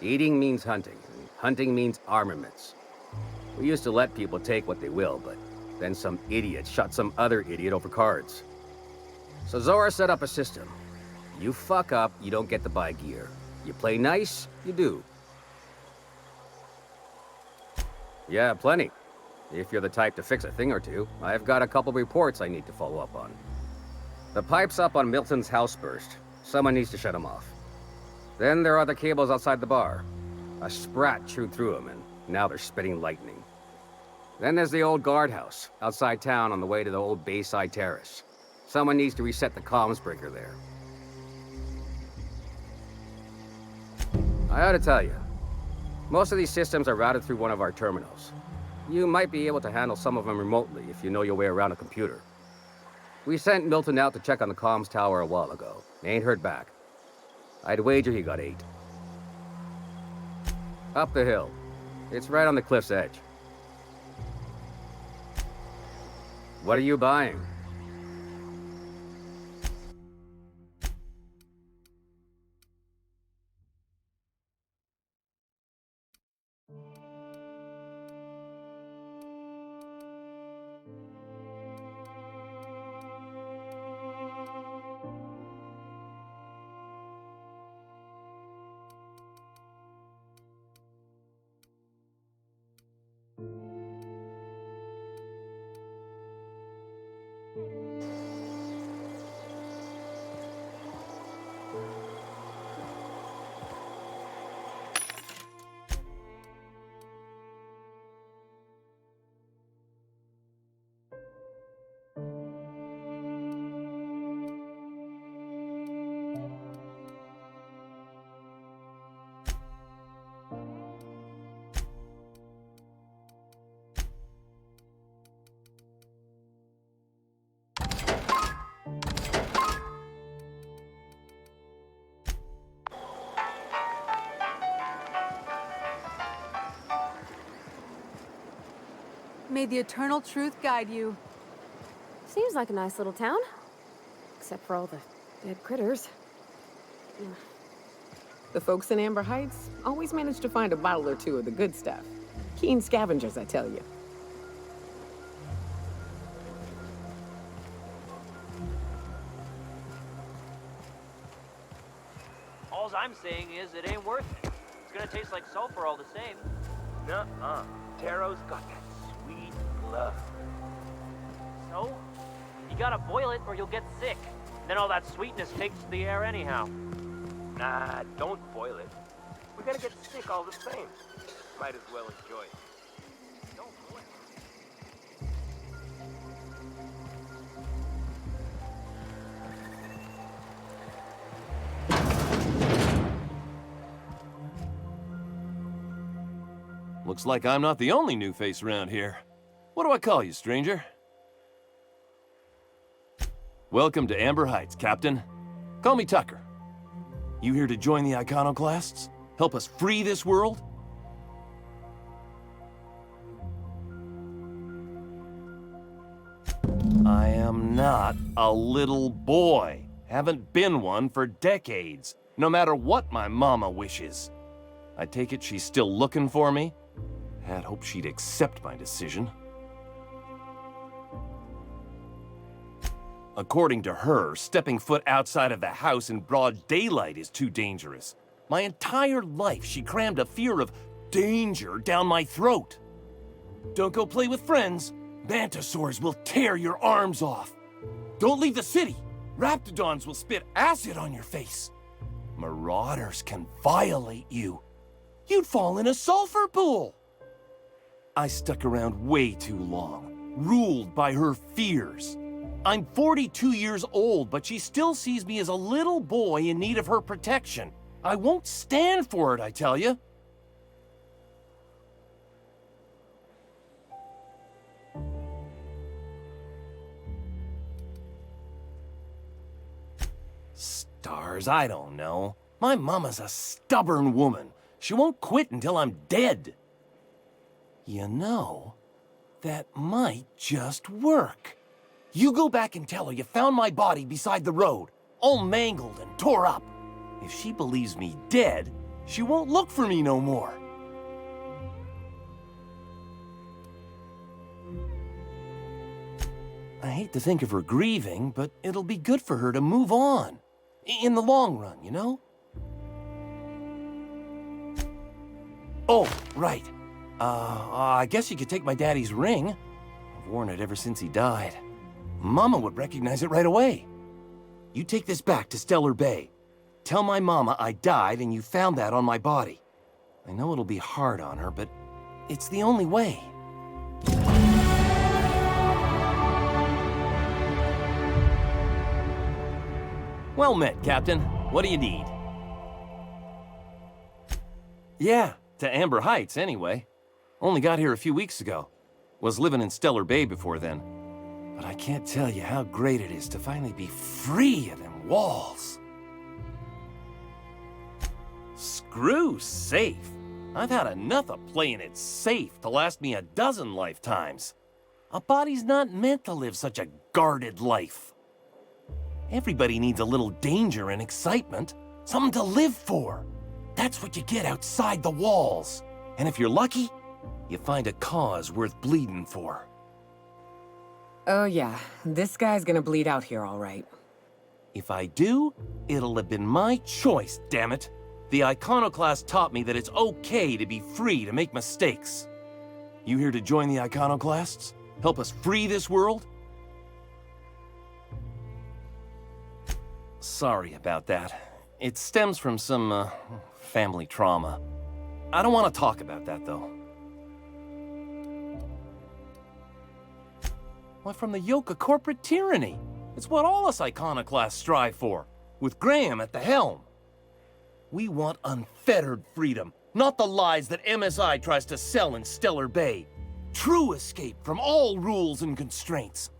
Eating means hunting, and hunting means armaments. We used to let people take what they will, but then some idiot shot some other idiot over cards. So Zora set up a system. You fuck up, you don't get to buy gear. You play nice, you do. Yeah, plenty. If you're the type to fix a thing or two, I've got a couple reports I need to follow up on. The pipes up on Milton's house burst. Someone needs to shut them off. Then there are the cables outside the bar. A sprat chewed through them, and now they're spitting lightning. Then there's the old guardhouse, outside town on the way to the old Bayside Terrace. Someone needs to reset the comms breaker there. I ought to tell you, most of these systems are routed through one of our terminals. You might be able to handle some of them remotely if you know your way around a computer. We sent Milton out to check on the comms tower a while ago. Ain't heard back. I'd wager he got 8. Up the hill. It's right on the cliff's edge. What are you buying? May the eternal truth guide you. Seems like a nice little town. Except for all the dead critters. The folks in Amber Heights always manage to find a bottle or two of the good stuff. Keen scavengers, I tell you. All I'm saying is it ain't worth it. It's gonna taste like sulfur all the same. Nuh-uh. Taro's got that sweet love. So? You gotta boil it or you'll get sick. Then all that sweetness takes to the air anyhow. Nah, don't boil it. We're gonna get sick all the same. Might as well enjoy it. Don't boil it. Looks like I'm not the only new face around here. What do I call you, stranger? Welcome to Amber Heights, Captain. Call me Tucker. You here to join the Iconoclasts? Help us free this world? I am not a little boy. Haven't been one for decades, no matter what my mama wishes. I take it she's still looking for me? Had hoped she'd accept my decision. According to her, stepping foot outside of the house in broad daylight is too dangerous. My entire life, she crammed a fear of danger down my throat. Don't go play with friends. Mantisaurs will tear your arms off. Don't leave the city. Raptidons will spit acid on your face. Marauders can violate you. You'd fall in a sulfur pool. I stuck around way too long, ruled by her fears. I'm 42 years old, but she still sees me as a little boy in need of her protection. I won't stand for it, I tell you. Stars, I don't know. My mama's a stubborn woman. She won't quit until I'm dead. You know, that might just work. You go back and tell her you found my body beside the road, all mangled and tore up. If she believes me dead, she won't look for me no more. I hate to think of her grieving, but it'll be good for her to move on. In the long run, you know? Oh, right. I guess you could take my daddy's ring. I've worn it ever since he died. Mama would recognize it right away. You take this back to Stellar Bay. Tell my mama I died and you found that on my body. I know it'll be hard on her, but it's the only way. Well met, Captain. What do you need? Yeah, to Amber Heights, anyway. Only got here a few weeks ago. Was living in Stellar Bay before then. But I can't tell you how great it is to finally be free of them walls. Screw safe. I've had enough of playing it safe to last me a dozen lifetimes. A body's not meant to live such a guarded life. Everybody needs a little danger and excitement, something to live for. That's what you get outside the walls. And if you're lucky, you find a cause worth bleeding for. Oh yeah, this guy's gonna bleed out here all right. If I do, it'll have been my choice, damn it. The Iconoclast taught me that it's okay to be free to make mistakes. You here to join the Iconoclasts? Help us free this world? Sorry about that. It stems from some, family trauma. I don't want to talk about that, though. Why, from the yoke of corporate tyranny. It's what all us Iconoclasts strive for, with Graham at the helm. We want unfettered freedom, not the lies that MSI tries to sell in Stellar Bay. True escape from all rules and constraints.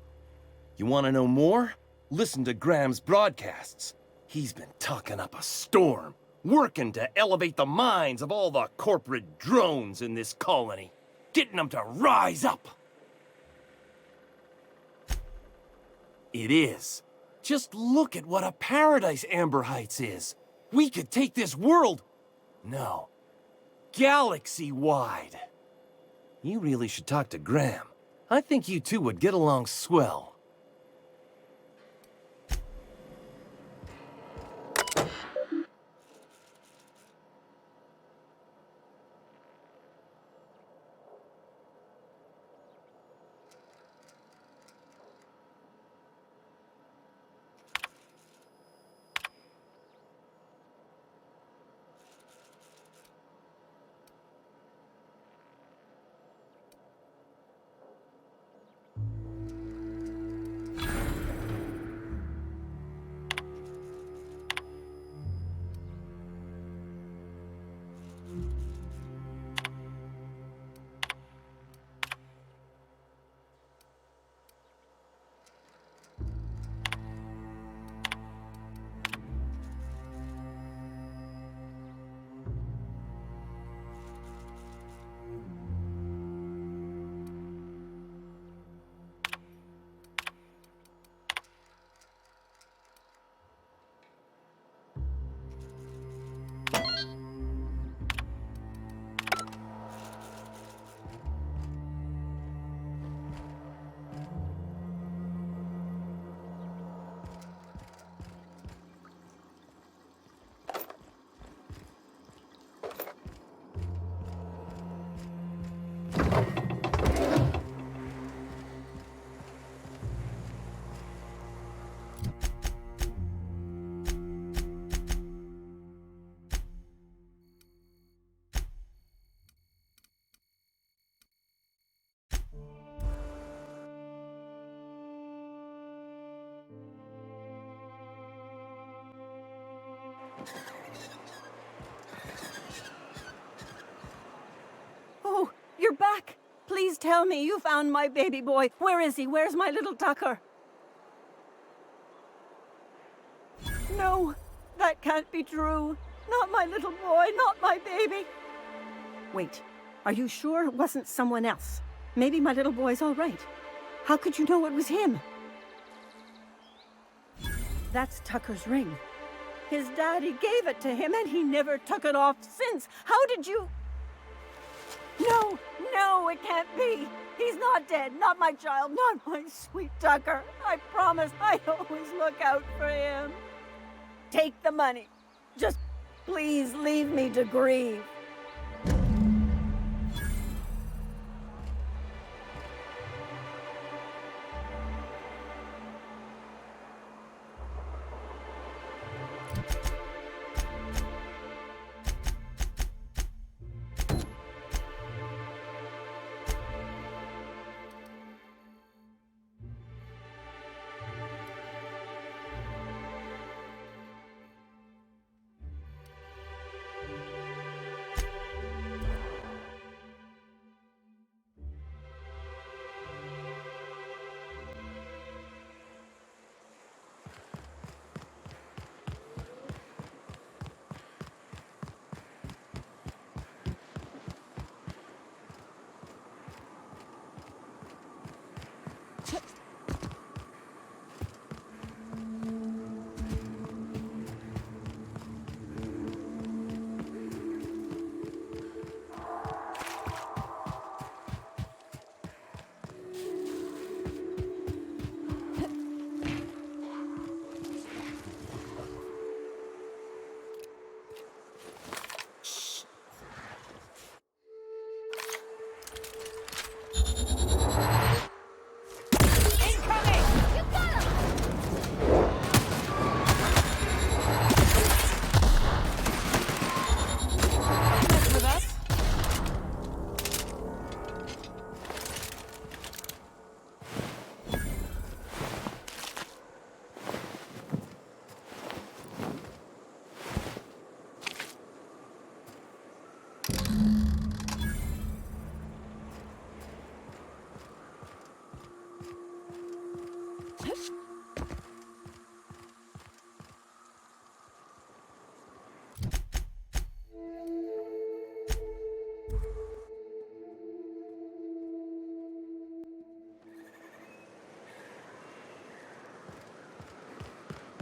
You want to know more? Listen to Graham's broadcasts. He's been talking up a storm, working to elevate the minds of all the corporate drones in this colony, getting them to rise up. It is. Just look at what a paradise Amber Heights is. We could take this world... No. Galaxy-wide. You really should talk to Graham. I think you two would get along swell. You're back! Please tell me you found my baby boy. Where is he? Where's my little Tucker? No, that can't be true. Not my little boy, not my baby. Wait, are you sure it wasn't someone else? Maybe my little boy's all right. How could you know it was him? That's Tucker's ring. His daddy gave it to him and he never took it off since. How did you... No, no, it can't be. He's not dead. Not my child. Not my sweet Tucker. I promise I always look out for him. Take the money. Just please leave me to grieve.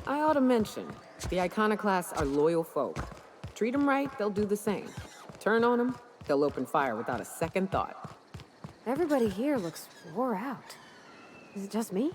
I ought to mention, the Iconoclasts are loyal folk. Treat them right, they'll do the same. Turn on them, they'll open fire without a second thought. Everybody here looks wore out. Is it just me?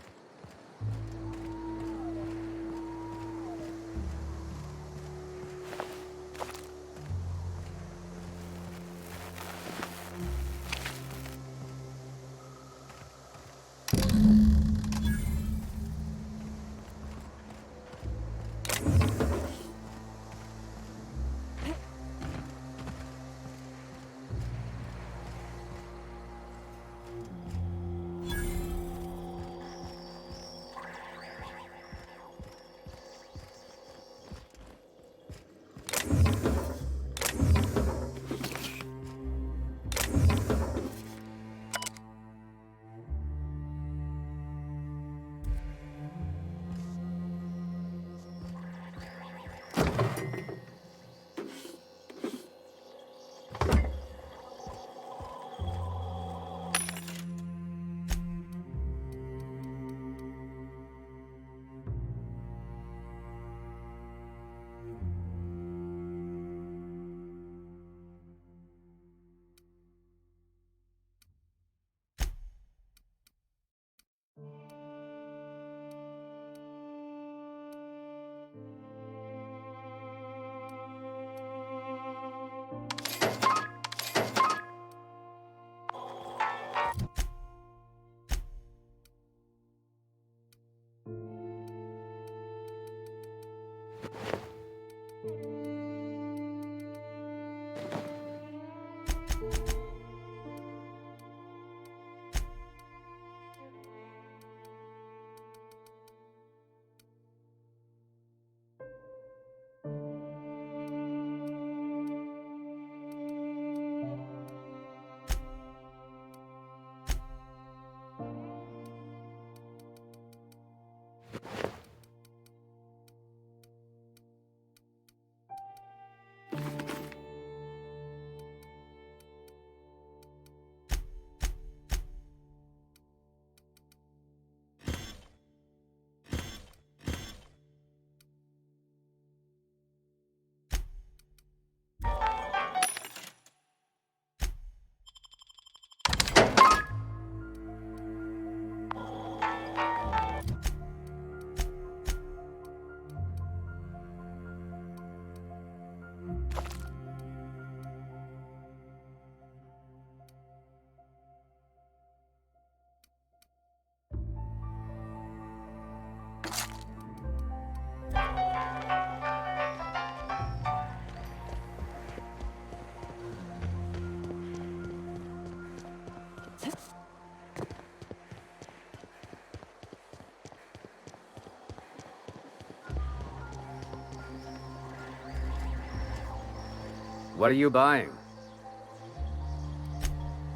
What are you buying?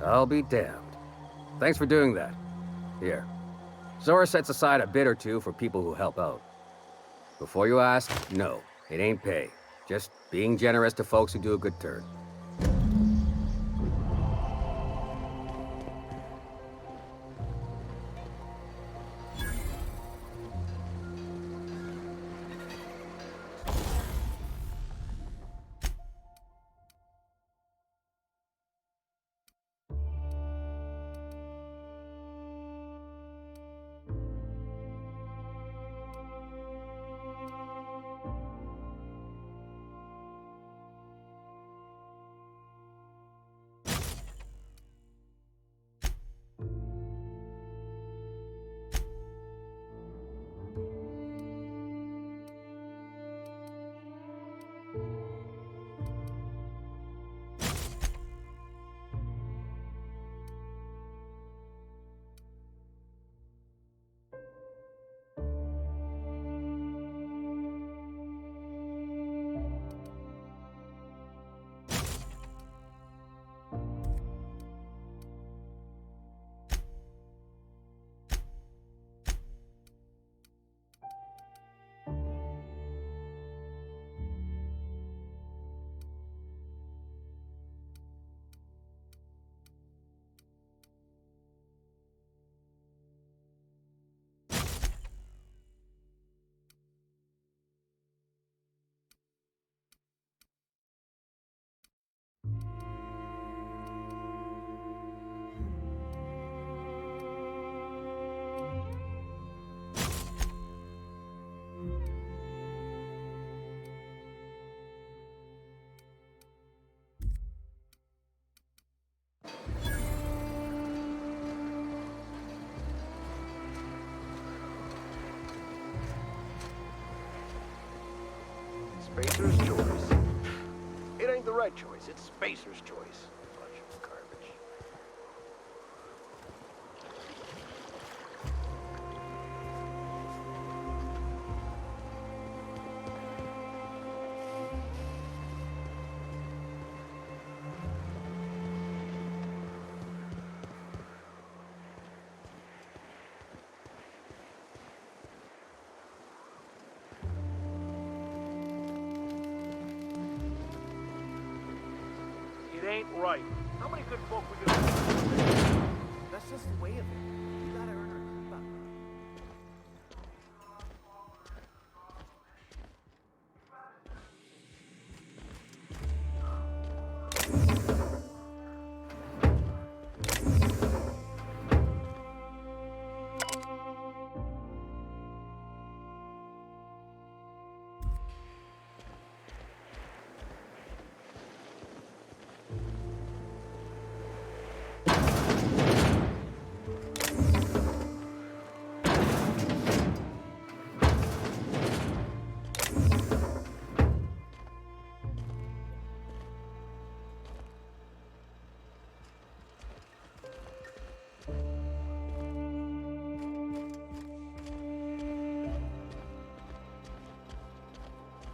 I'll be damned. Thanks for doing that. Here. Zora sets aside a bit or two for people who help out. Before you ask, no, it ain't pay. Just being generous to folks who do a good turn. Spacer's choice. It ain't the right choice, it's Spacer's choice. Bunch of garbage. It ain't right. How many good folk we gonna... That's just the way of it. We gotta earn our keep up.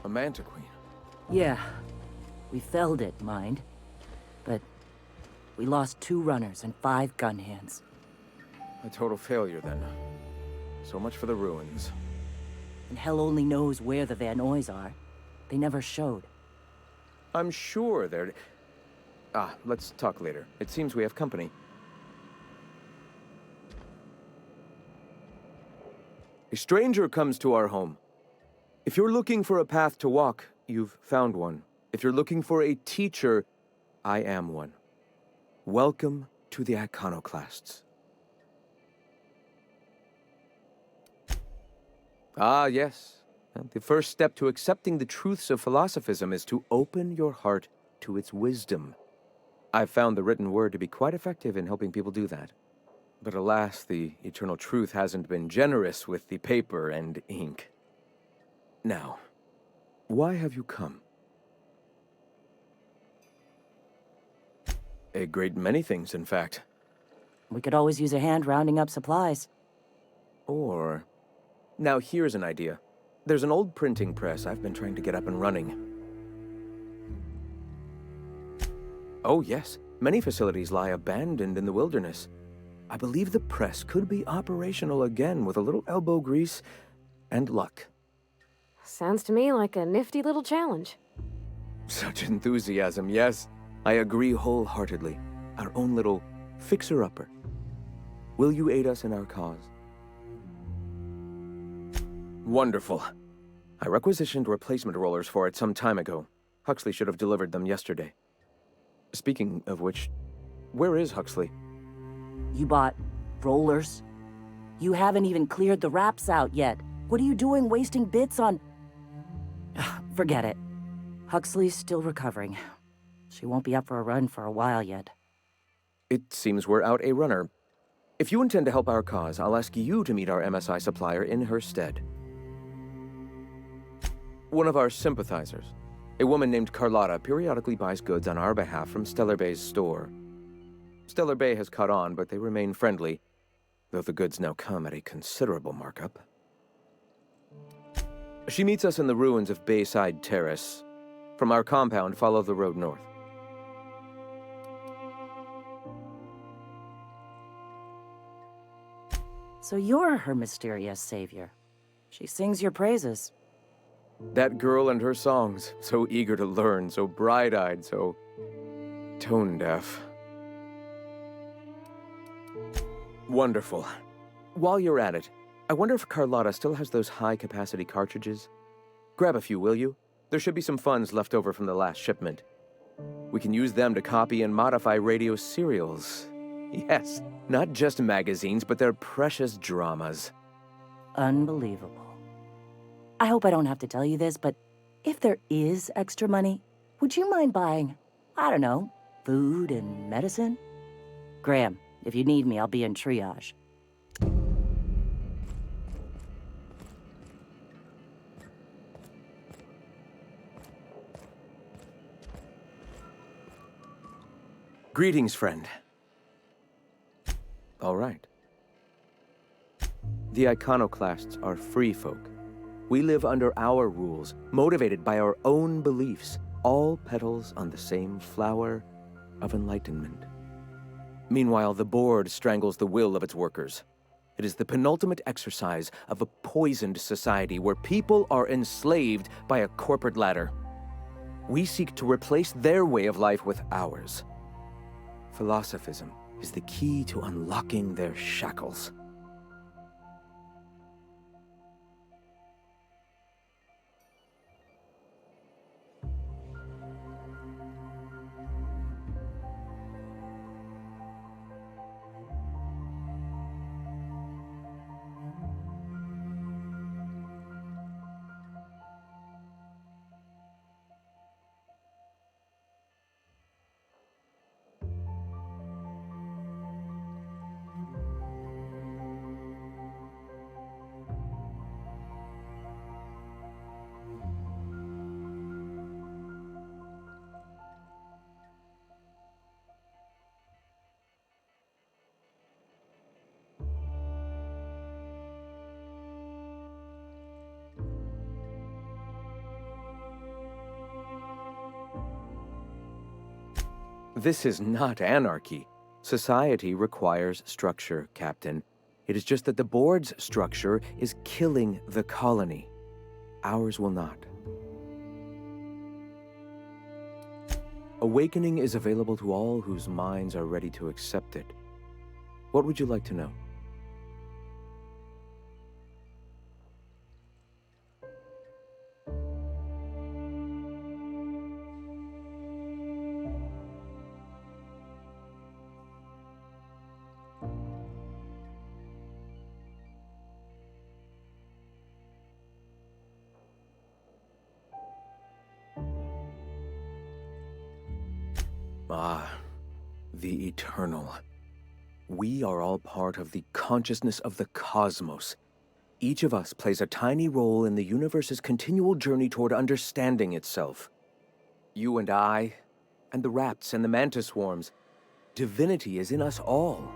A Manta Queen. Yeah. We felled it, mind. But we lost 2 runners and 5 gun hands. A total failure, then. So much for the ruins. And hell only knows where the Van Oys are. They never showed. I'm sure they're... Ah, let's talk later. It seems we have company. A stranger comes to our home. If you're looking for a path to walk, you've found one. If you're looking for a teacher, I am one. Welcome to the Iconoclasts. Ah, yes. The first step to accepting the truths of philosophism is to open your heart to its wisdom. I've found the written word to be quite effective in helping people do that. But alas, the eternal truth hasn't been generous with the paper and ink. Now, why have you come? A great many things, in fact. We could always use a hand rounding up supplies. Or... Now here's an idea. There's an old printing press I've been trying to get up and running. Oh, yes. Many facilities lie abandoned in the wilderness. I believe the press could be operational again with a little elbow grease and luck. Sounds to me like a nifty little challenge. Such enthusiasm, yes. I agree wholeheartedly. Our own little fixer-upper. Will you aid us in our cause? Wonderful. I requisitioned replacement rollers for it some time ago. Huxley should have delivered them yesterday. Speaking of which, where is Huxley? You bought rollers? You haven't even cleared the wraps out yet. What are you doing wasting bits on... Forget it. Huxley's still recovering. She won't be up for a run for a while yet. It seems we're out a runner. If you intend to help our cause, I'll ask you to meet our MSI supplier in her stead. One of our sympathizers, a woman named Carlotta, periodically buys goods on our behalf from Stellar Bay's store. Stellar Bay has caught on, but they remain friendly, though the goods now come at a considerable markup. She meets us in the ruins of Bayside Terrace. From our compound, follow the road north. So you're her mysterious savior. She sings your praises. That girl and her songs, so eager to learn, so bright-eyed, so tone-deaf. Wonderful. While you're at it, I wonder if Carlotta still has those high-capacity cartridges? Grab a few, will you? There should be some funds left over from the last shipment. We can use them to copy and modify radio serials. Yes, not just magazines, but their precious dramas. Unbelievable. I hope I don't have to tell you this, but if there is extra money, would you mind buying, I don't know, food and medicine? Graham, if you need me, I'll be in triage. Greetings, friend. All right. The iconoclasts are free folk. We live under our rules, motivated by our own beliefs, all petals on the same flower of enlightenment. Meanwhile, the board strangles the will of its workers. It is the penultimate exercise of a poisoned society where people are enslaved by a corporate ladder. We seek to replace their way of life with ours. Philosophism is the key to unlocking their shackles. This is not anarchy. Society requires structure, Captain. It is just that the board's structure is killing the colony. Ours will not. Awakening is available to all whose minds are ready to accept it. What would you like to know? Ah, the eternal. We are all part of the consciousness of the cosmos. Each of us plays a tiny role in the universe's continual journey toward understanding itself. You and I, and the rats and the mantis swarms. Divinity is in us all,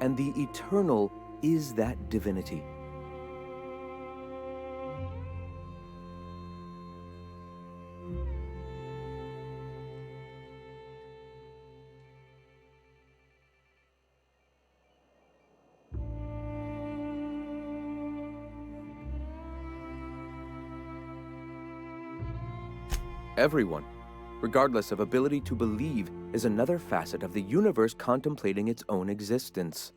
and the eternal is that divinity. Everyone, regardless of ability to believe, is another facet of the universe contemplating its own existence.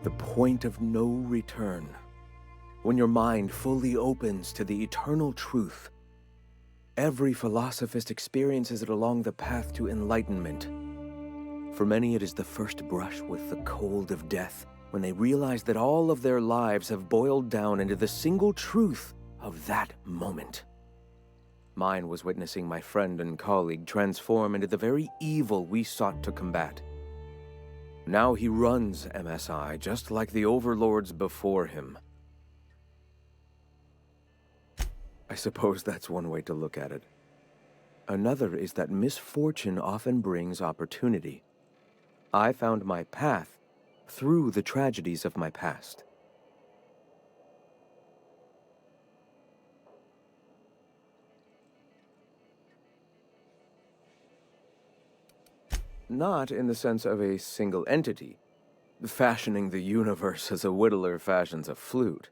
The point of no return. When your mind fully opens to the eternal truth, every philosophist experiences it along the path to enlightenment. For many, it is the first brush with the cold of death, when they realize that all of their lives have boiled down into the single truth of that moment. Mine was witnessing my friend and colleague transform into the very evil we sought to combat. Now he runs MSI just like the overlords before him. I suppose that's one way to look at it. Another is that misfortune often brings opportunity. I found my path through the tragedies of my past. Not in the sense of a single entity, fashioning the universe as a whittler fashions a flute.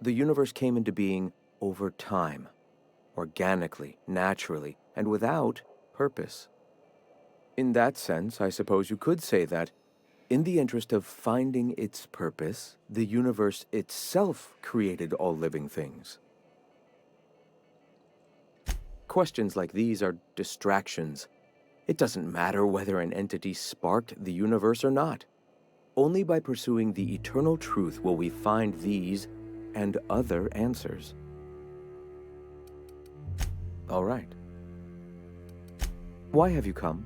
The universe came into being over time, organically, naturally, and without purpose. In that sense, I suppose you could say that, in the interest of finding its purpose, the universe itself created all living things. Questions like these are distractions. It doesn't matter whether an entity sparked the universe or not. Only by pursuing the eternal truth will we find these and other answers. All right. Why have you come?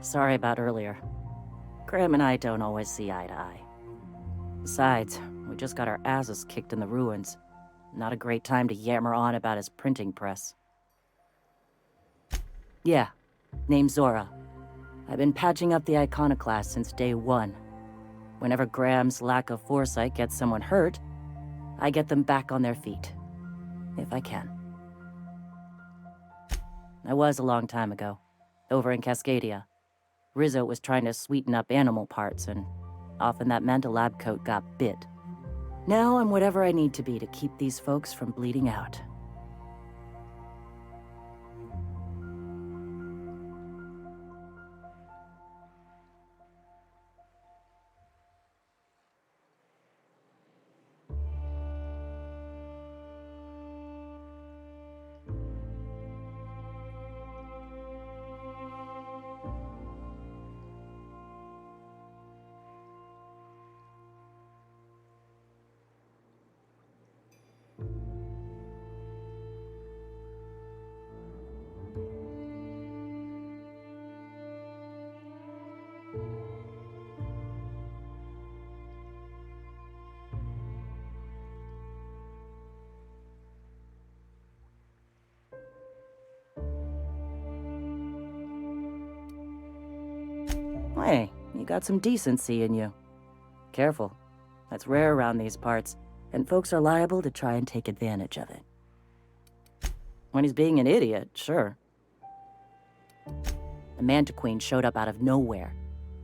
Sorry about earlier. Graham and I don't always see eye to eye. Besides, we just got our asses kicked in the ruins. Not a great time to yammer on about his printing press. Yeah, name's Zora. I've been patching up the iconoclast since day one. Whenever Graham's lack of foresight gets someone hurt, I get them back on their feet. If I can. I was a long time ago, over in Cascadia. Rizzo was trying to sweeten up animal parts, and often that meant a lab coat got bit. Now I'm whatever I need to be to keep these folks from bleeding out. Hey, you got some decency in you. Careful. That's rare around these parts, and folks are liable to try and take advantage of it. When he's being an idiot, sure. The Mantiqueen showed up out of nowhere,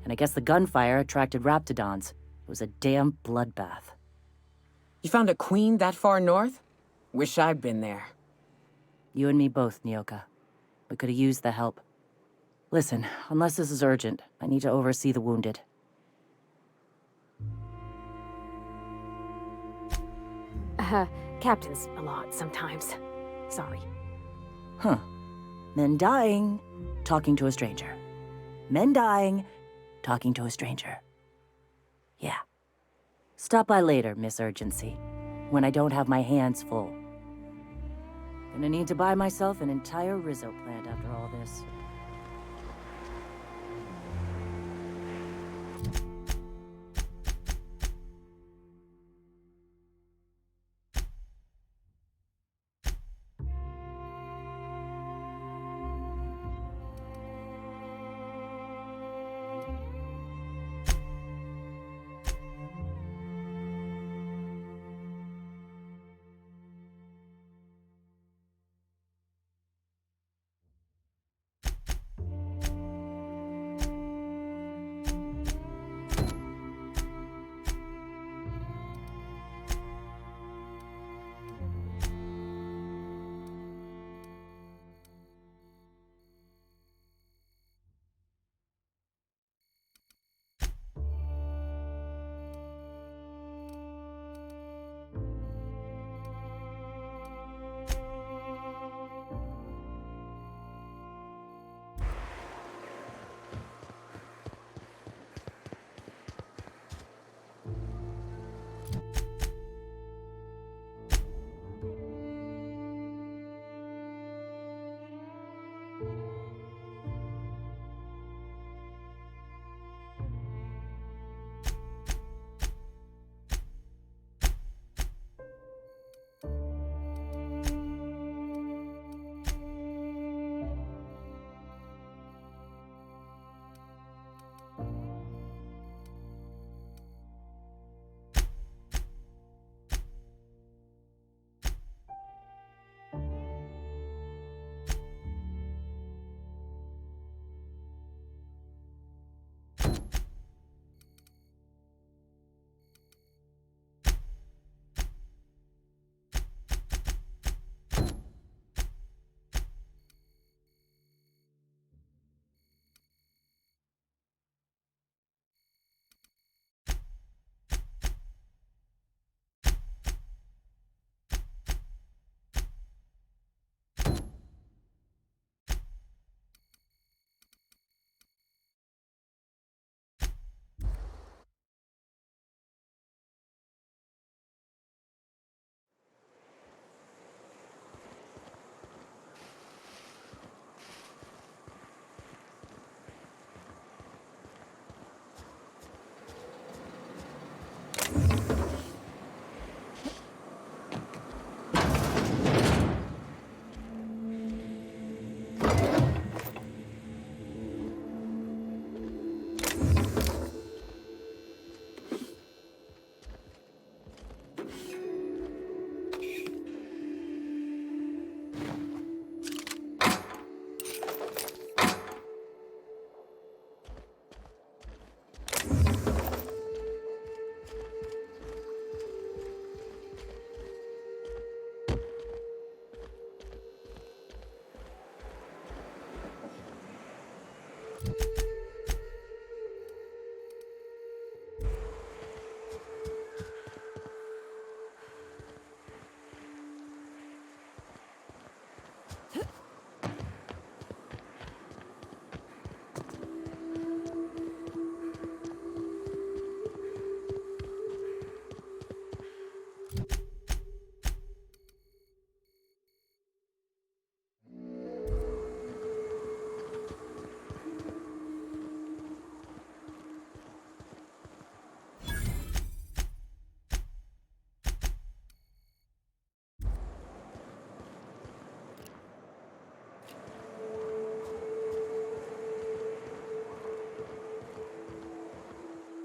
and I guess the gunfire attracted raptidons. It was a damn bloodbath. You found a queen that far north? Wish I'd been there. You and me both, Nyoka. We could have used the help. Listen, unless this is urgent, I need to oversee the wounded. Captain's a lot sometimes. Sorry. Huh. Men dying, talking to a stranger. Men dying, talking to a stranger. Yeah. Stop by later, Miss Urgency, when I don't have my hands full. Gonna need to buy myself an entire Rizzo plant after all this.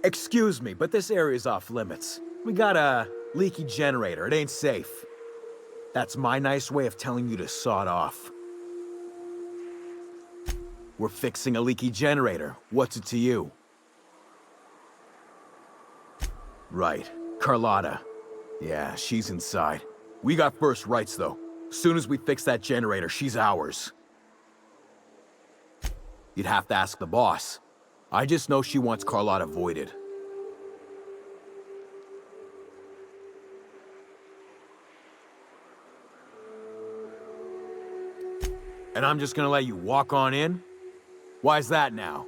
Excuse me, but this area's off limits. We got a leaky generator. It ain't safe. That's my nice way of telling you to sod off. We're fixing a leaky generator. What's it to you? Right. Carlotta. Yeah, she's inside. We got first rights, though. Soon as we fix that generator, she's ours. You'd have to ask the boss. I just know she wants Carlotta voided. And I'm just gonna let you walk on in? Why's that now?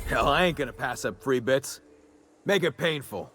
Hell, I ain't gonna pass up free bits. Make it painful.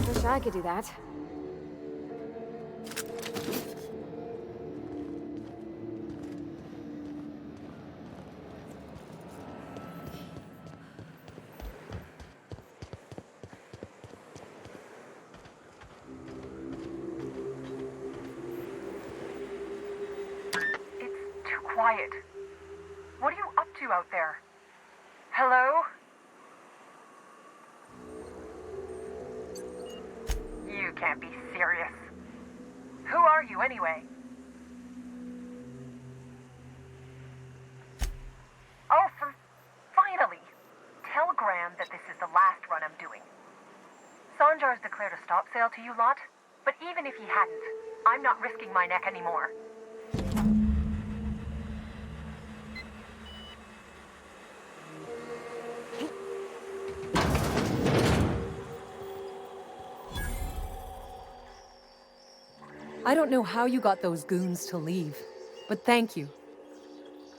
Wish I could do that. Quiet. What are you up to out there? Hello? You can't be serious. Who are you anyway? Oh, finally! Tell Graham that this is the last run I'm doing. Sanjar's declared a stop sale to you lot, but even if he hadn't, I'm not risking my neck anymore. I don't know how you got those goons to leave, but thank you.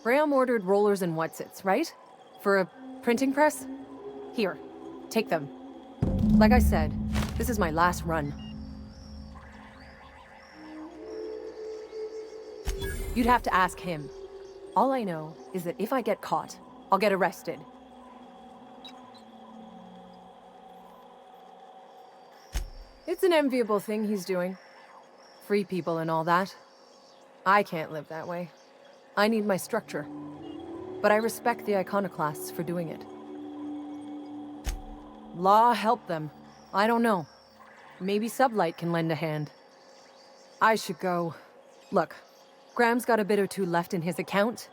Graham ordered rollers and whatsits, right? For a printing press? Here, take them. Like I said, this is my last run. You'd have to ask him. All I know is that if I get caught, I'll get arrested. It's an enviable thing he's doing. Free people and all that. I can't live that way. I need my structure. But I respect the iconoclasts for doing it. Law help them. I don't know. Maybe Sublight can lend a hand. I should go. Look, Graham's got a bit or two left in his account.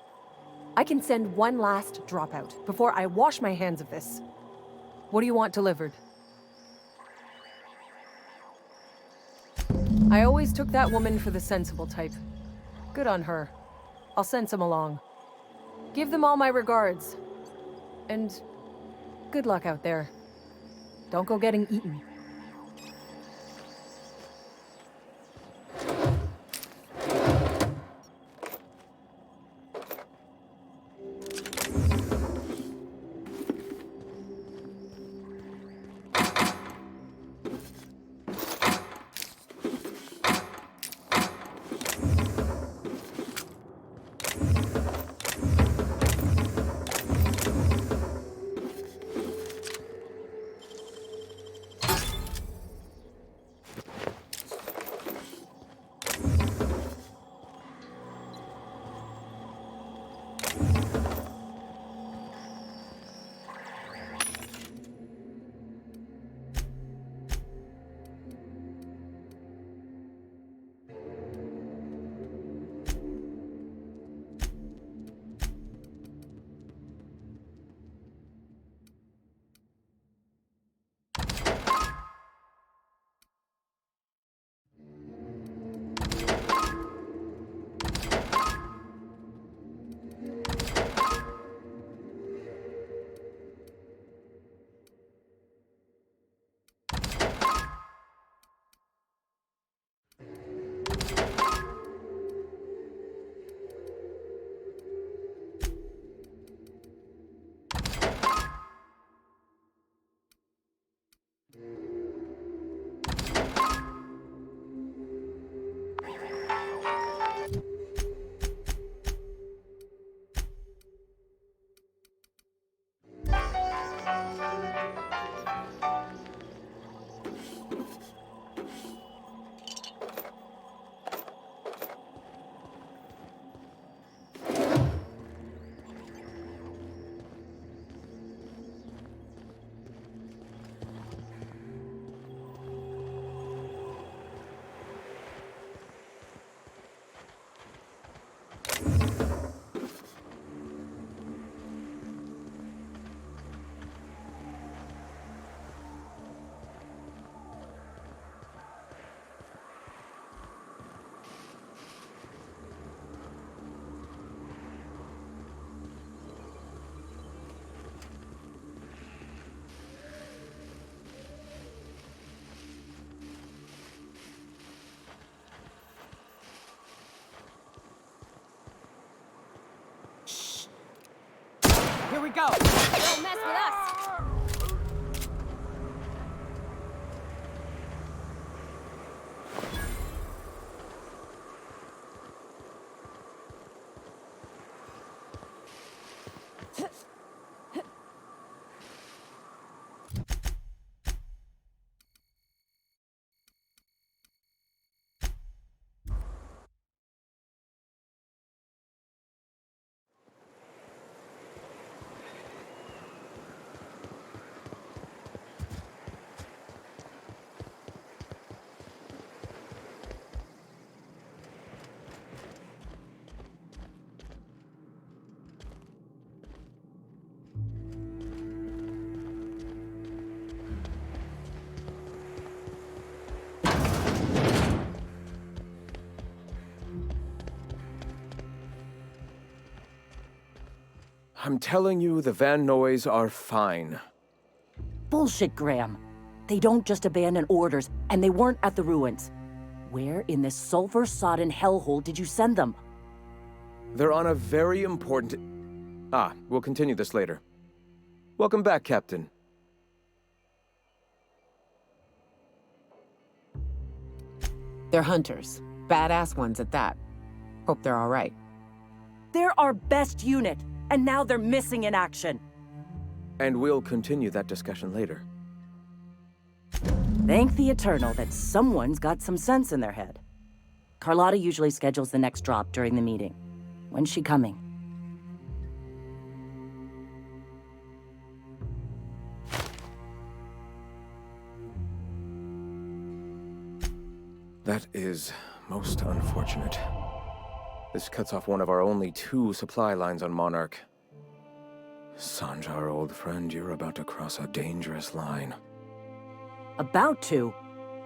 I can send one last dropout before I wash my hands of this. What do you want delivered? I always took that woman for the sensible type. Good on her. I'll send some along. Give them all my regards. And good luck out there. Don't go getting eaten. go. Don't mess with us. I'm telling you, the Van Noys are fine. Bullshit, Graham. They don't just abandon orders, and they weren't at the ruins. Where in this sulfur-sodden hellhole did you send them? They're on a very important... we'll continue this later. Welcome back, Captain. They're hunters. Badass ones at that. Hope they're all right. They're our best unit, and now they're missing in action. And we'll continue that discussion later. Thank the Eternal that someone's got some sense in their head. Carlotta usually schedules the next drop during the meeting. When's she coming? That is most unfortunate. This cuts off one of our only 2 supply lines on Monarch. Sanjar, old friend, you're about to cross a dangerous line. About to?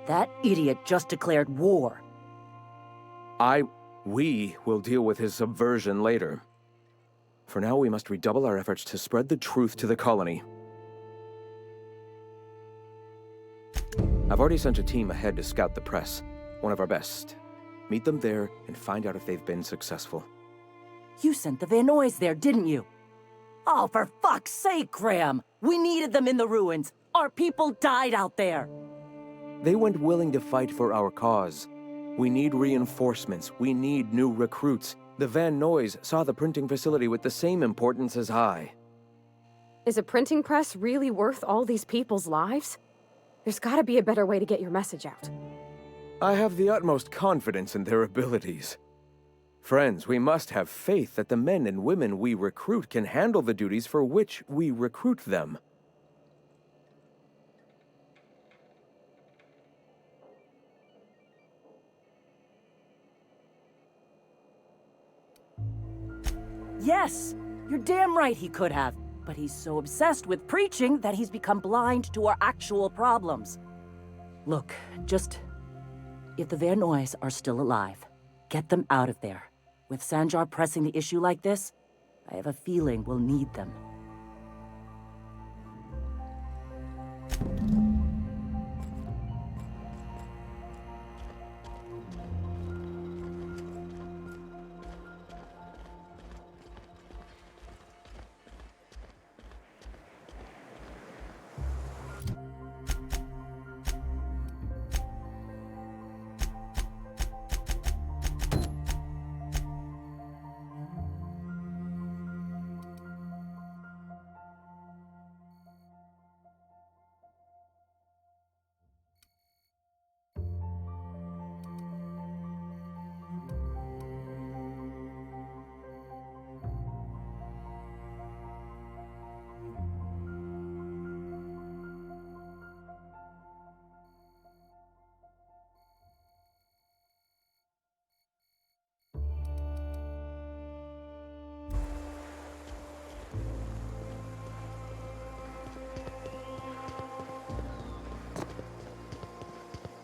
That idiot just declared war. We will deal with his subversion later. For now, we must redouble our efforts to spread the truth to the colony. I've already sent a team ahead to scout the press, one of our best. Meet them there and find out if they've been successful. You sent the Van Noys there, didn't you? Oh, for fuck's sake, Graham! We needed them in the ruins! Our people died out there! They went willing to fight for our cause. We need reinforcements. We need new recruits. The Van Noys saw the printing facility with the same importance as I. Is a printing press really worth all these people's lives? There's gotta be a better way to get your message out. I have the utmost confidence in their abilities. Friends, we must have faith that the men and women we recruit can handle the duties for which we recruit them. Yes! You're damn right he could have. But he's so obsessed with preaching that he's become blind to our actual problems. Look, if the Van Noys are still alive, get them out of there. With Sanjar pressing the issue like this, I have a feeling we'll need them.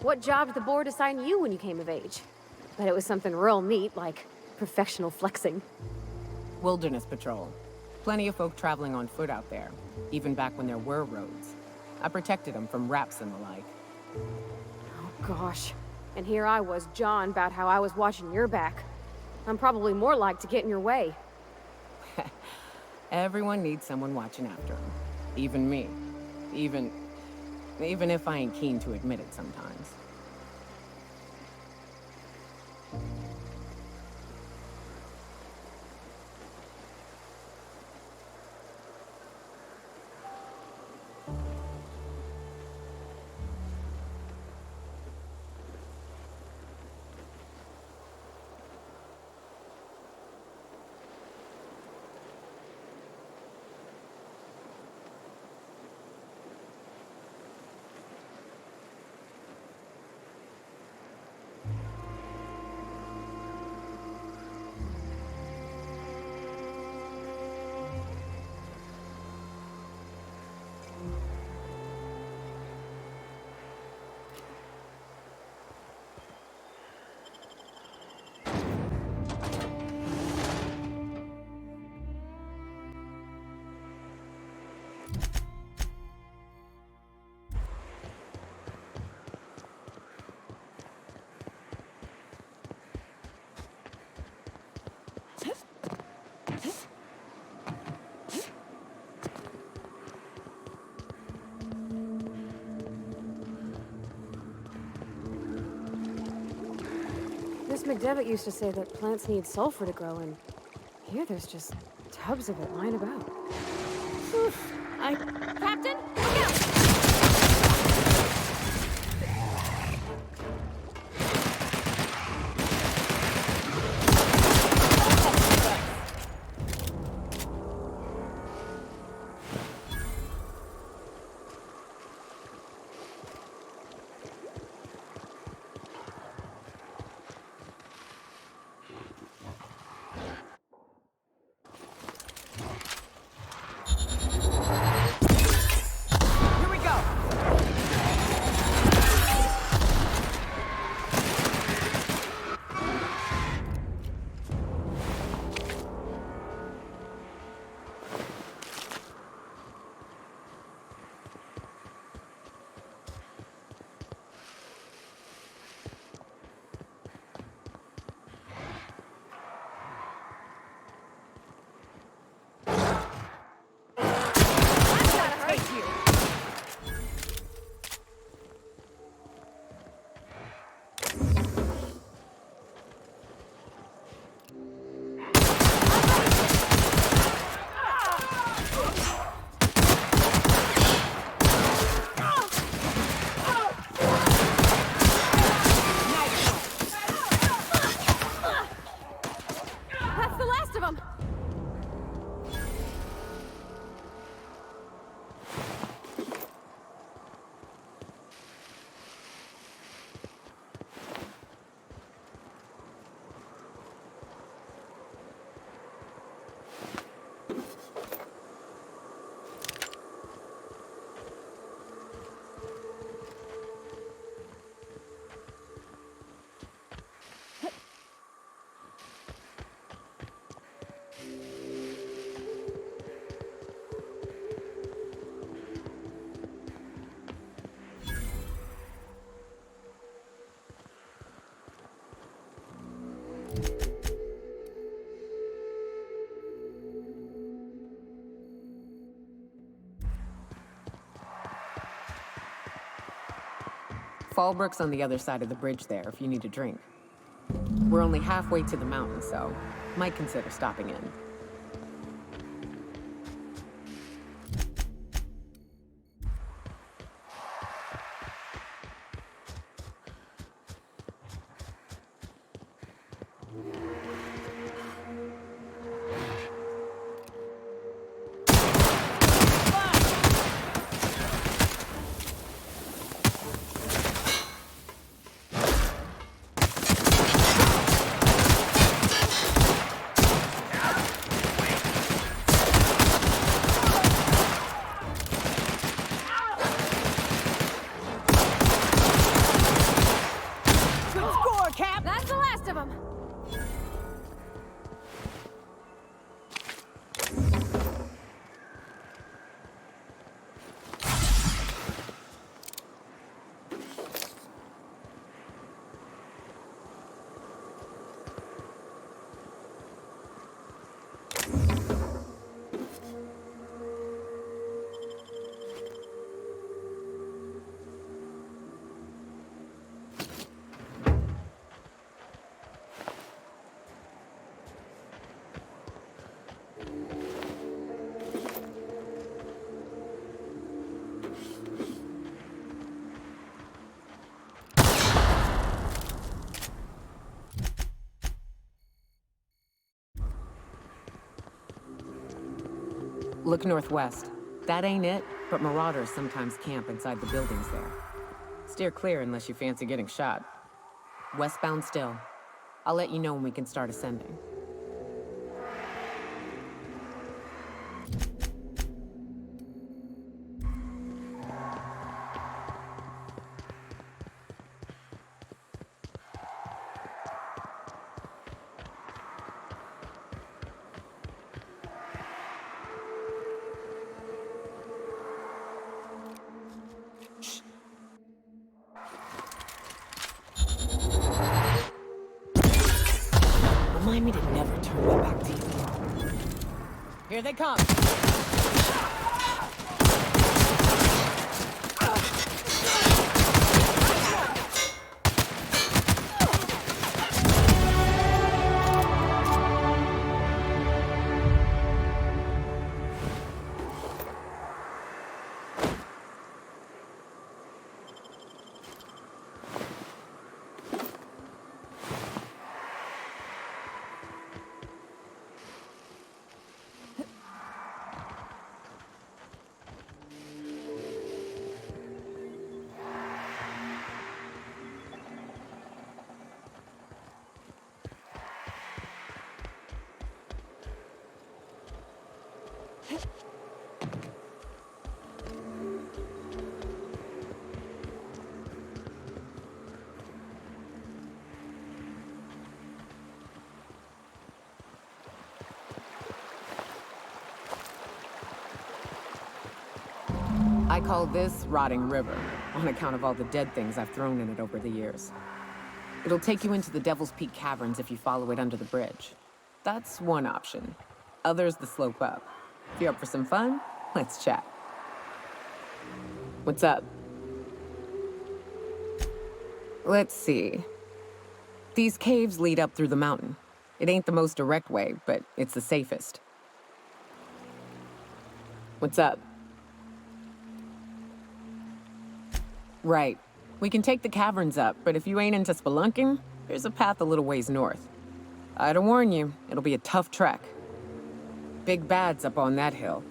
What job did the board assign you when you came of age? Bet it was something real neat, like professional flexing. Wilderness patrol. Plenty of folk traveling on foot out there, even back when there were roads. I protected them from raps and the like. Oh gosh. And here I was jawing about how I was watching your back. I'm probably more like to get in your way. Everyone needs someone watching after them. Even me. Even if I ain't keen to admit it sometimes. Miss McDevitt used to say that plants need sulfur to grow, and here there's just tubs of it lying about. Oof. Captain, look out! Fallbrook's on the other side of the bridge there if you need a drink. We're only halfway to the mountain, so might consider stopping in. Look northwest. That ain't it, but marauders sometimes camp inside the buildings there. Steer clear unless you fancy getting shot. Westbound still. I'll let you know when we can start ascending. Remind me to never turn my back to you. Here they come! I call this Rotting River, on account of all the dead things I've thrown in it over the years. It'll take you into the Devil's Peak Caverns if you follow it under the bridge. That's one option. Other's the slope up. If you're up for some fun, let's chat. What's up? Let's see. These caves lead up through the mountain. It ain't the most direct way, but it's the safest. What's up? Right. We can take the caverns up, but if you ain't into spelunking, there's a path a little ways north. I'd warn you, it'll be a tough trek. Big bad's up on that hill.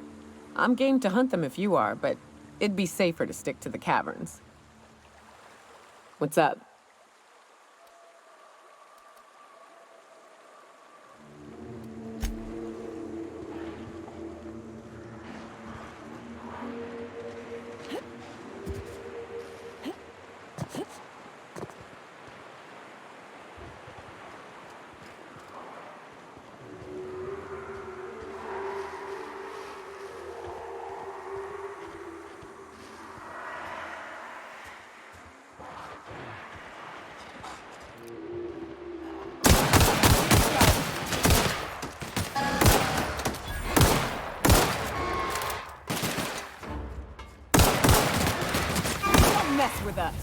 I'm game to hunt them if you are, but it'd be safer to stick to the caverns. What's up? Mess with us.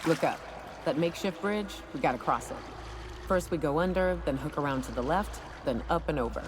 Look up. That makeshift bridge, we gotta cross it. First we go under, then hook around to the left, then up and over.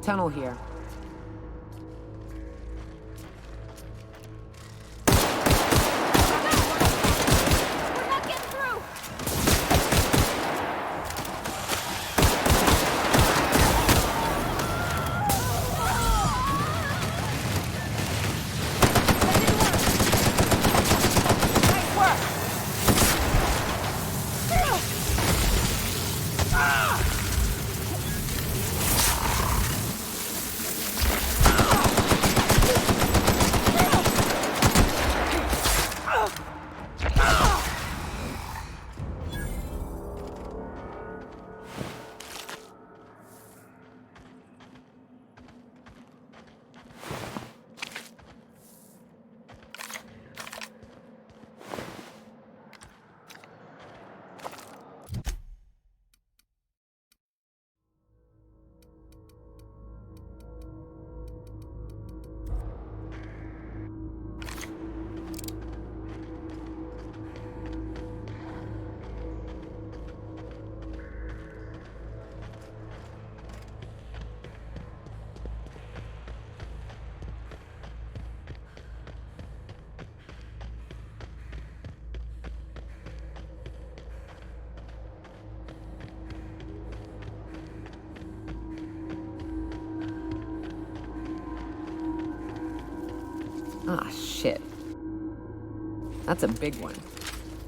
tunnel here. Ah, shit. That's a big one.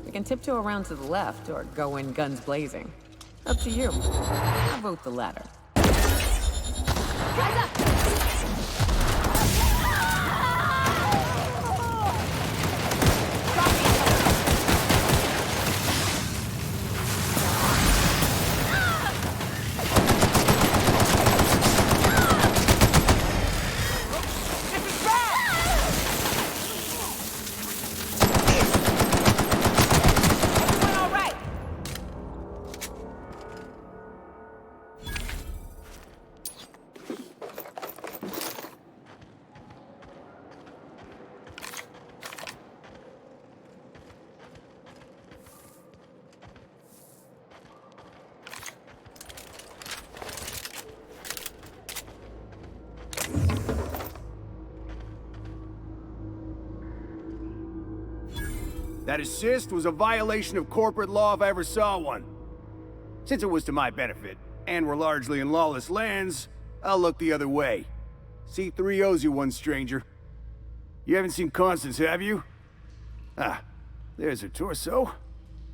We can tiptoe around to the left or go in guns blazing. Up to you. I'll vote the latter. Guys up! That assist was a violation of corporate law if I ever saw one. Since it was to my benefit, and we're largely in lawless lands, I'll look the other way. C3 owes you one, stranger. You haven't seen Constance, have you? Ah, there's her torso.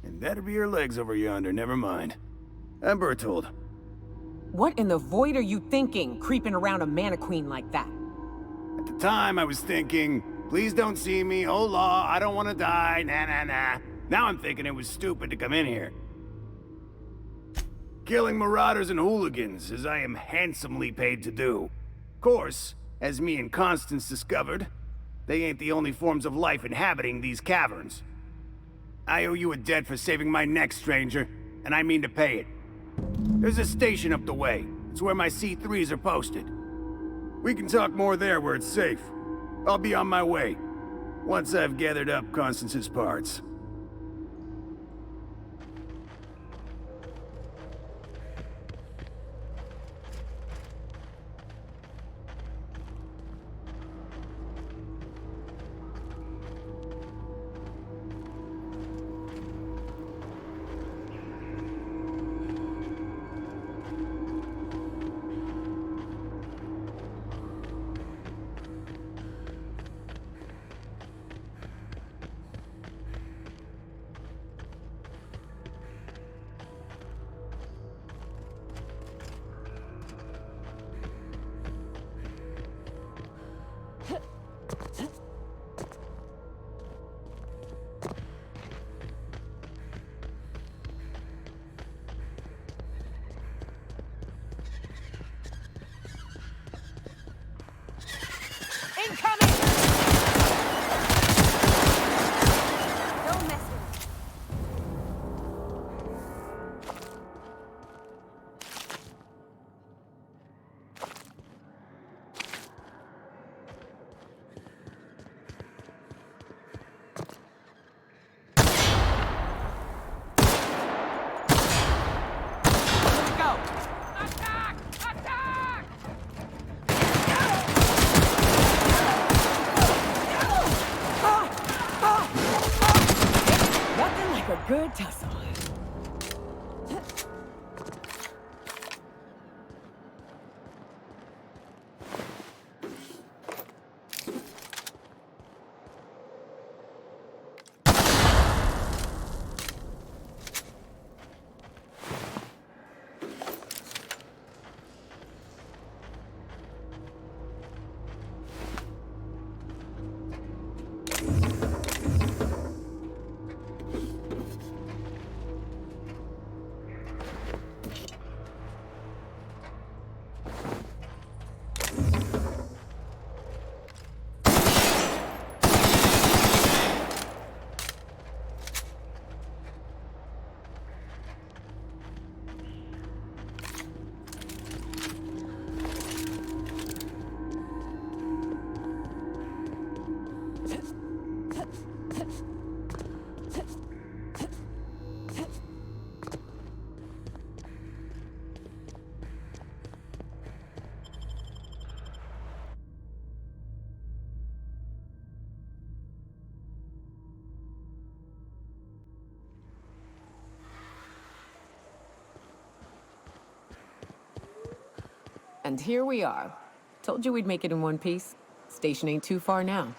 And that'll be her legs over yonder, never mind. I'm Bertold. What in the void are you thinking, creeping around a mannequin like that? At the time, I was thinking, please don't see me, oh law, I don't want to die, nah. Now I'm thinking it was stupid to come in here. Killing marauders and hooligans, as I am handsomely paid to do. Of course, as me and Constance discovered, they ain't the only forms of life inhabiting these caverns. I owe you a debt for saving my neck, stranger, and I mean to pay it. There's a station up the way. It's where my C3s are posted. We can talk more there where it's safe. I'll be on my way, once I've gathered up Constance's parts. good tussle. And here we are. Told you we'd make it in one piece. Station ain't too far now.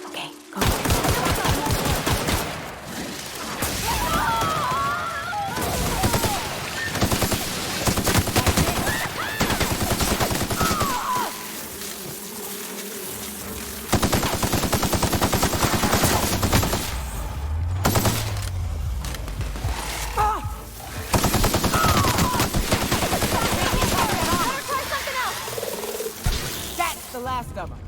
Okay, go. That's the last of them.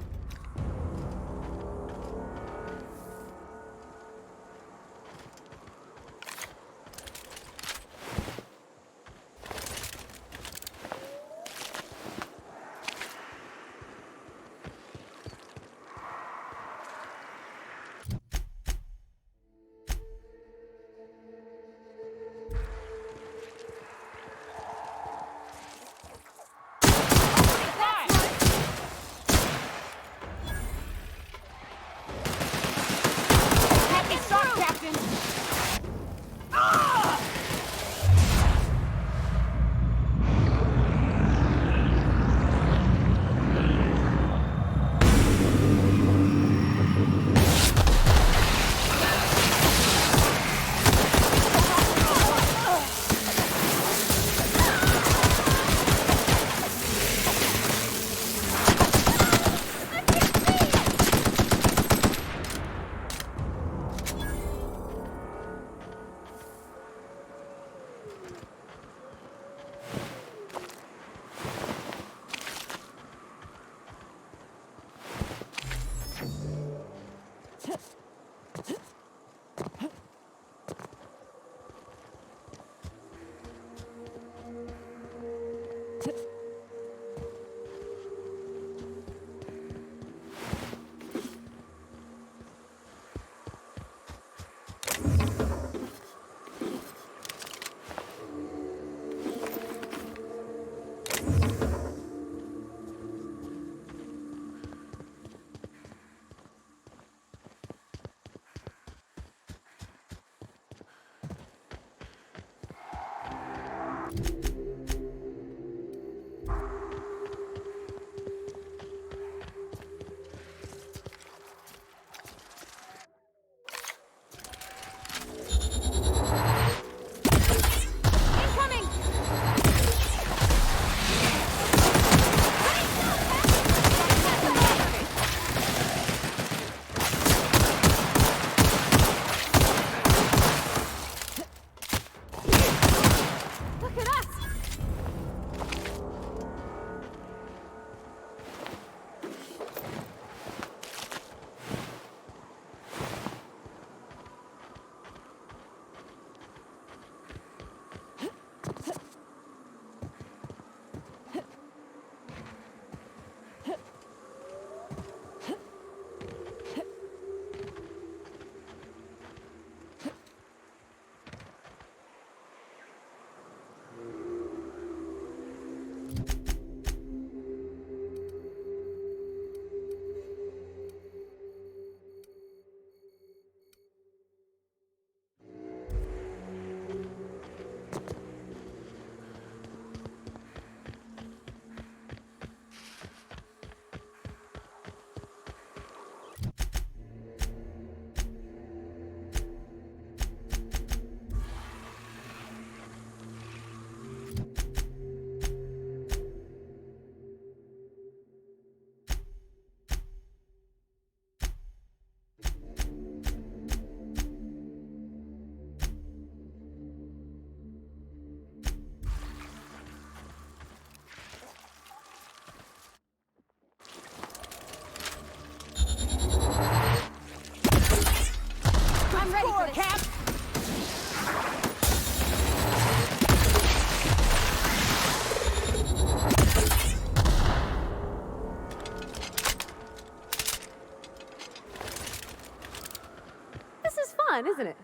isn't it?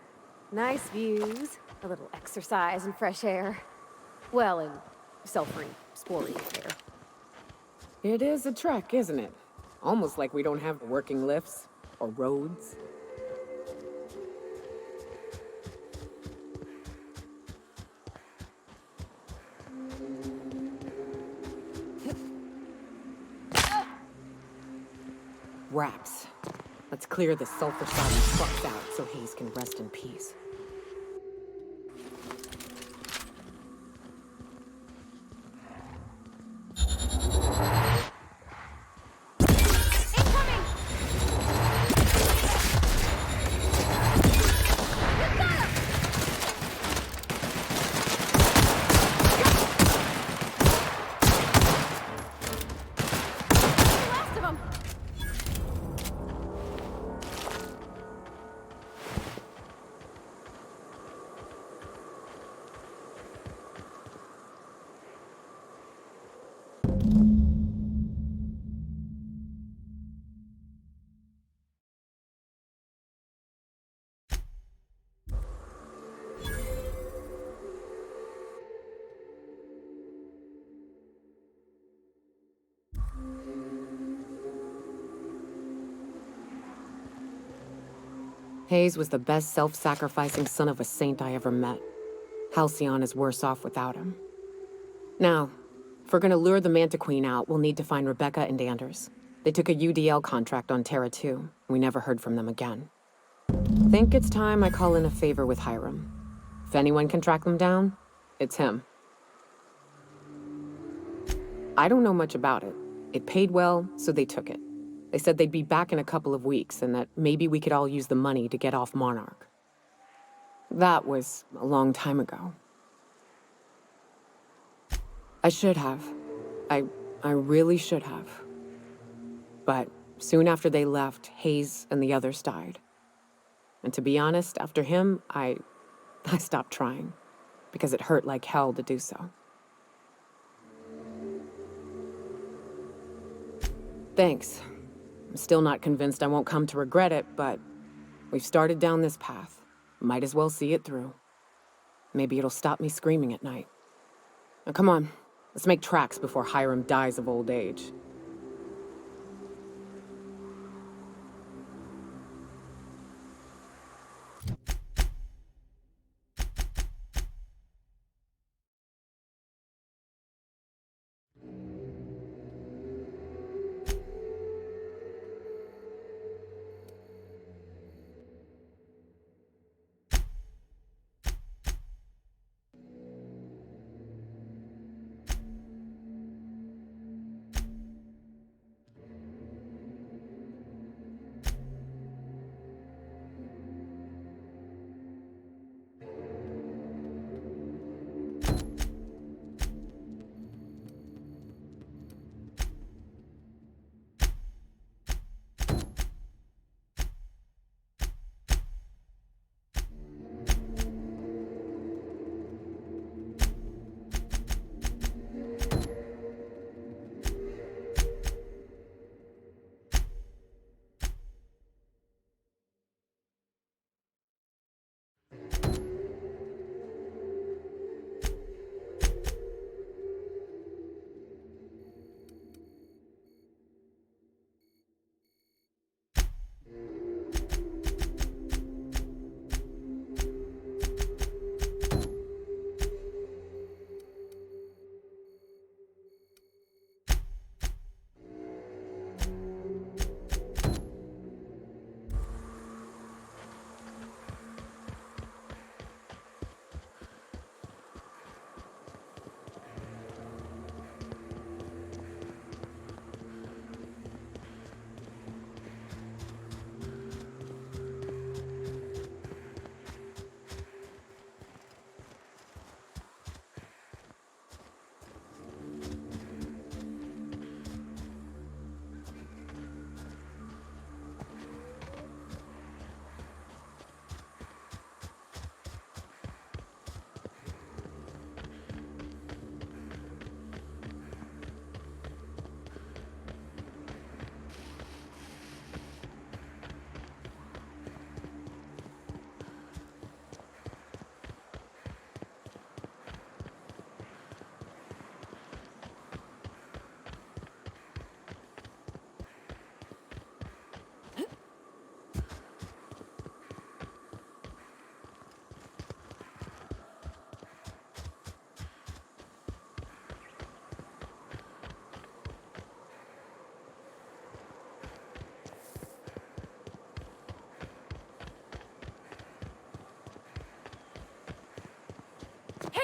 Nice views, a little exercise and fresh air. Well, and sulfury, spory air. It is a trek, isn't it? Almost like we don't have working lifts or roads. Wraps. Let's clear the sulfur-sodden trucks out so Hayes can rest in peace. Hayes was the best self-sacrificing son of a saint I ever met. Halcyon is worse off without him. Now, if we're gonna lure the Manta Queen out, we'll need to find Rebecca and Anders. They took a UDL contract on Terra 2. We never heard from them again. Think it's time I call in a favor with Hiram. If anyone can track them down, it's him. I don't know much about it. It paid well, so they took it. They said they'd be back in a couple of weeks and that maybe we could all use the money to get off Monarch. That was a long time ago. I should have. I really should have. But soon after they left, Hayes and the others died. And to be honest, after him, I stopped trying, because it hurt like hell to do so. Thanks. I'm still not convinced I won't come to regret it, but we've started down this path. Might as well see it through. Maybe it'll stop me screaming at night. Now come on, let's make tracks before Hiram dies of old age.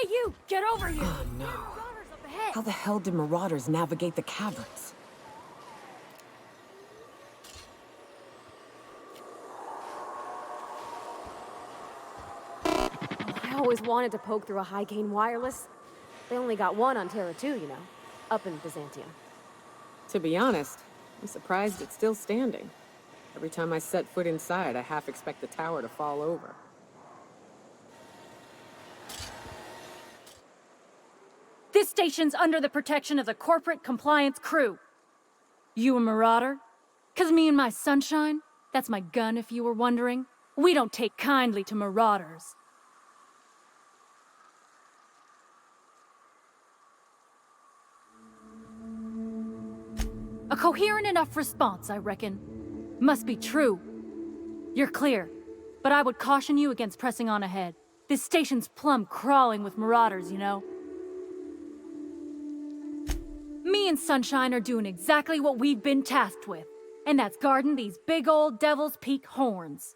Hey, you! Get over here! Oh, no. How the hell did marauders navigate the caverns? I always wanted to poke through a high-gain wireless. They only got one on Terra 2, you know, up in Byzantium. To be honest, I'm surprised it's still standing. Every time I set foot inside, I half expect the tower to fall over. This station's under the protection of the corporate compliance crew. You a marauder? 'Cause me and my sunshine, that's my gun if you were wondering, we don't take kindly to marauders. A coherent enough response, I reckon. Must be true. You're clear, but I would caution you against pressing on ahead. This station's plumb crawling with marauders, you know. Me and Sunshine are doing exactly what we've been tasked with, and that's guarding these big old Devil's Peak horns.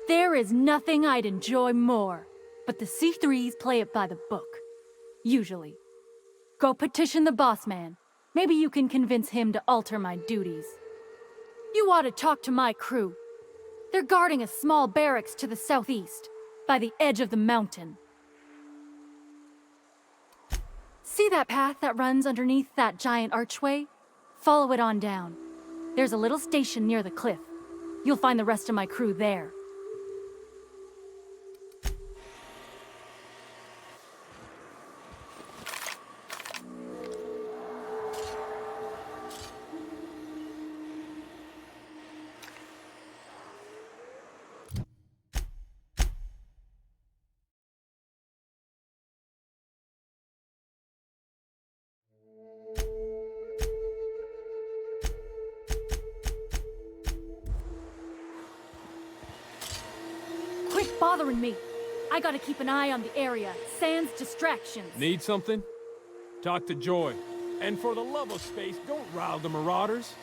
There is nothing I'd enjoy more, but the C3s play it by the book. Usually. Go petition the boss man. Maybe you can convince him to alter my duties. You ought to talk to my crew. They're guarding a small barracks to the southeast, by the edge of the mountain. See that path that runs underneath that giant archway? Follow it on down. There's a little station near the cliff. You'll find the rest of my crew there. Quit bothering me. I gotta keep an eye on the area, sans distractions. Need something? Talk to Joy. And for the love of space, don't rile the marauders.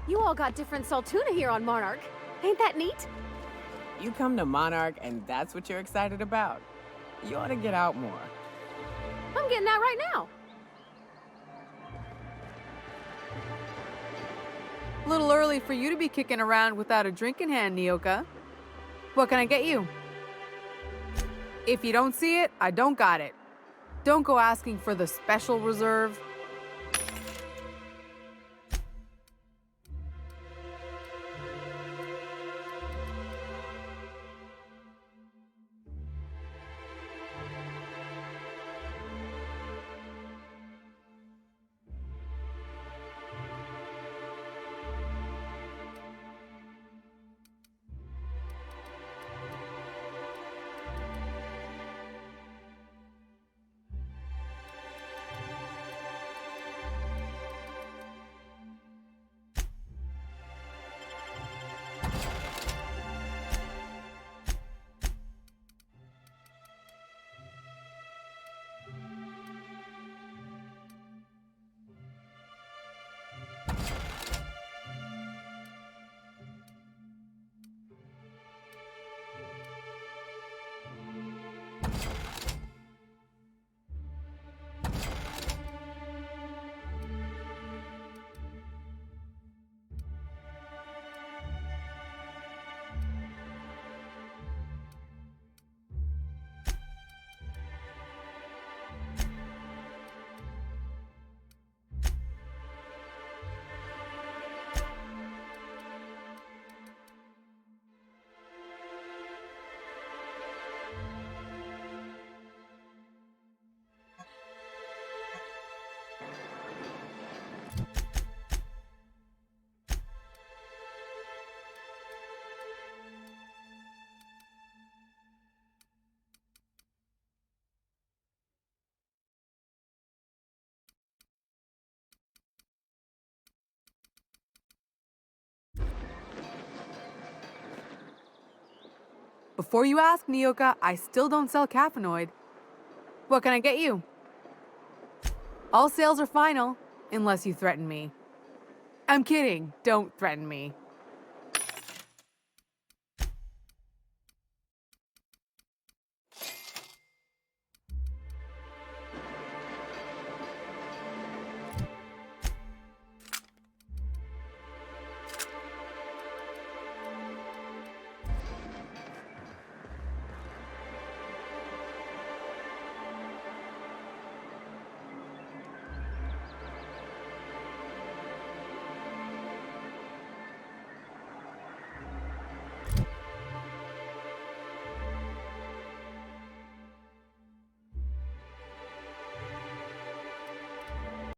You all got different Saltuna here on Monarch. Ain't that neat? You come to Monarch and that's what you're excited about? You ought to get out more. I'm getting out right now. A little early for you to be kicking around without a drink in hand, Nyoka. What can I get you? If you don't see it, I don't got it. Don't go asking for the special reserve. Before you ask, Nyoka, I still don't sell caffeinoid. What can I get you? All sales are final, unless you threaten me. I'm kidding. Don't threaten me.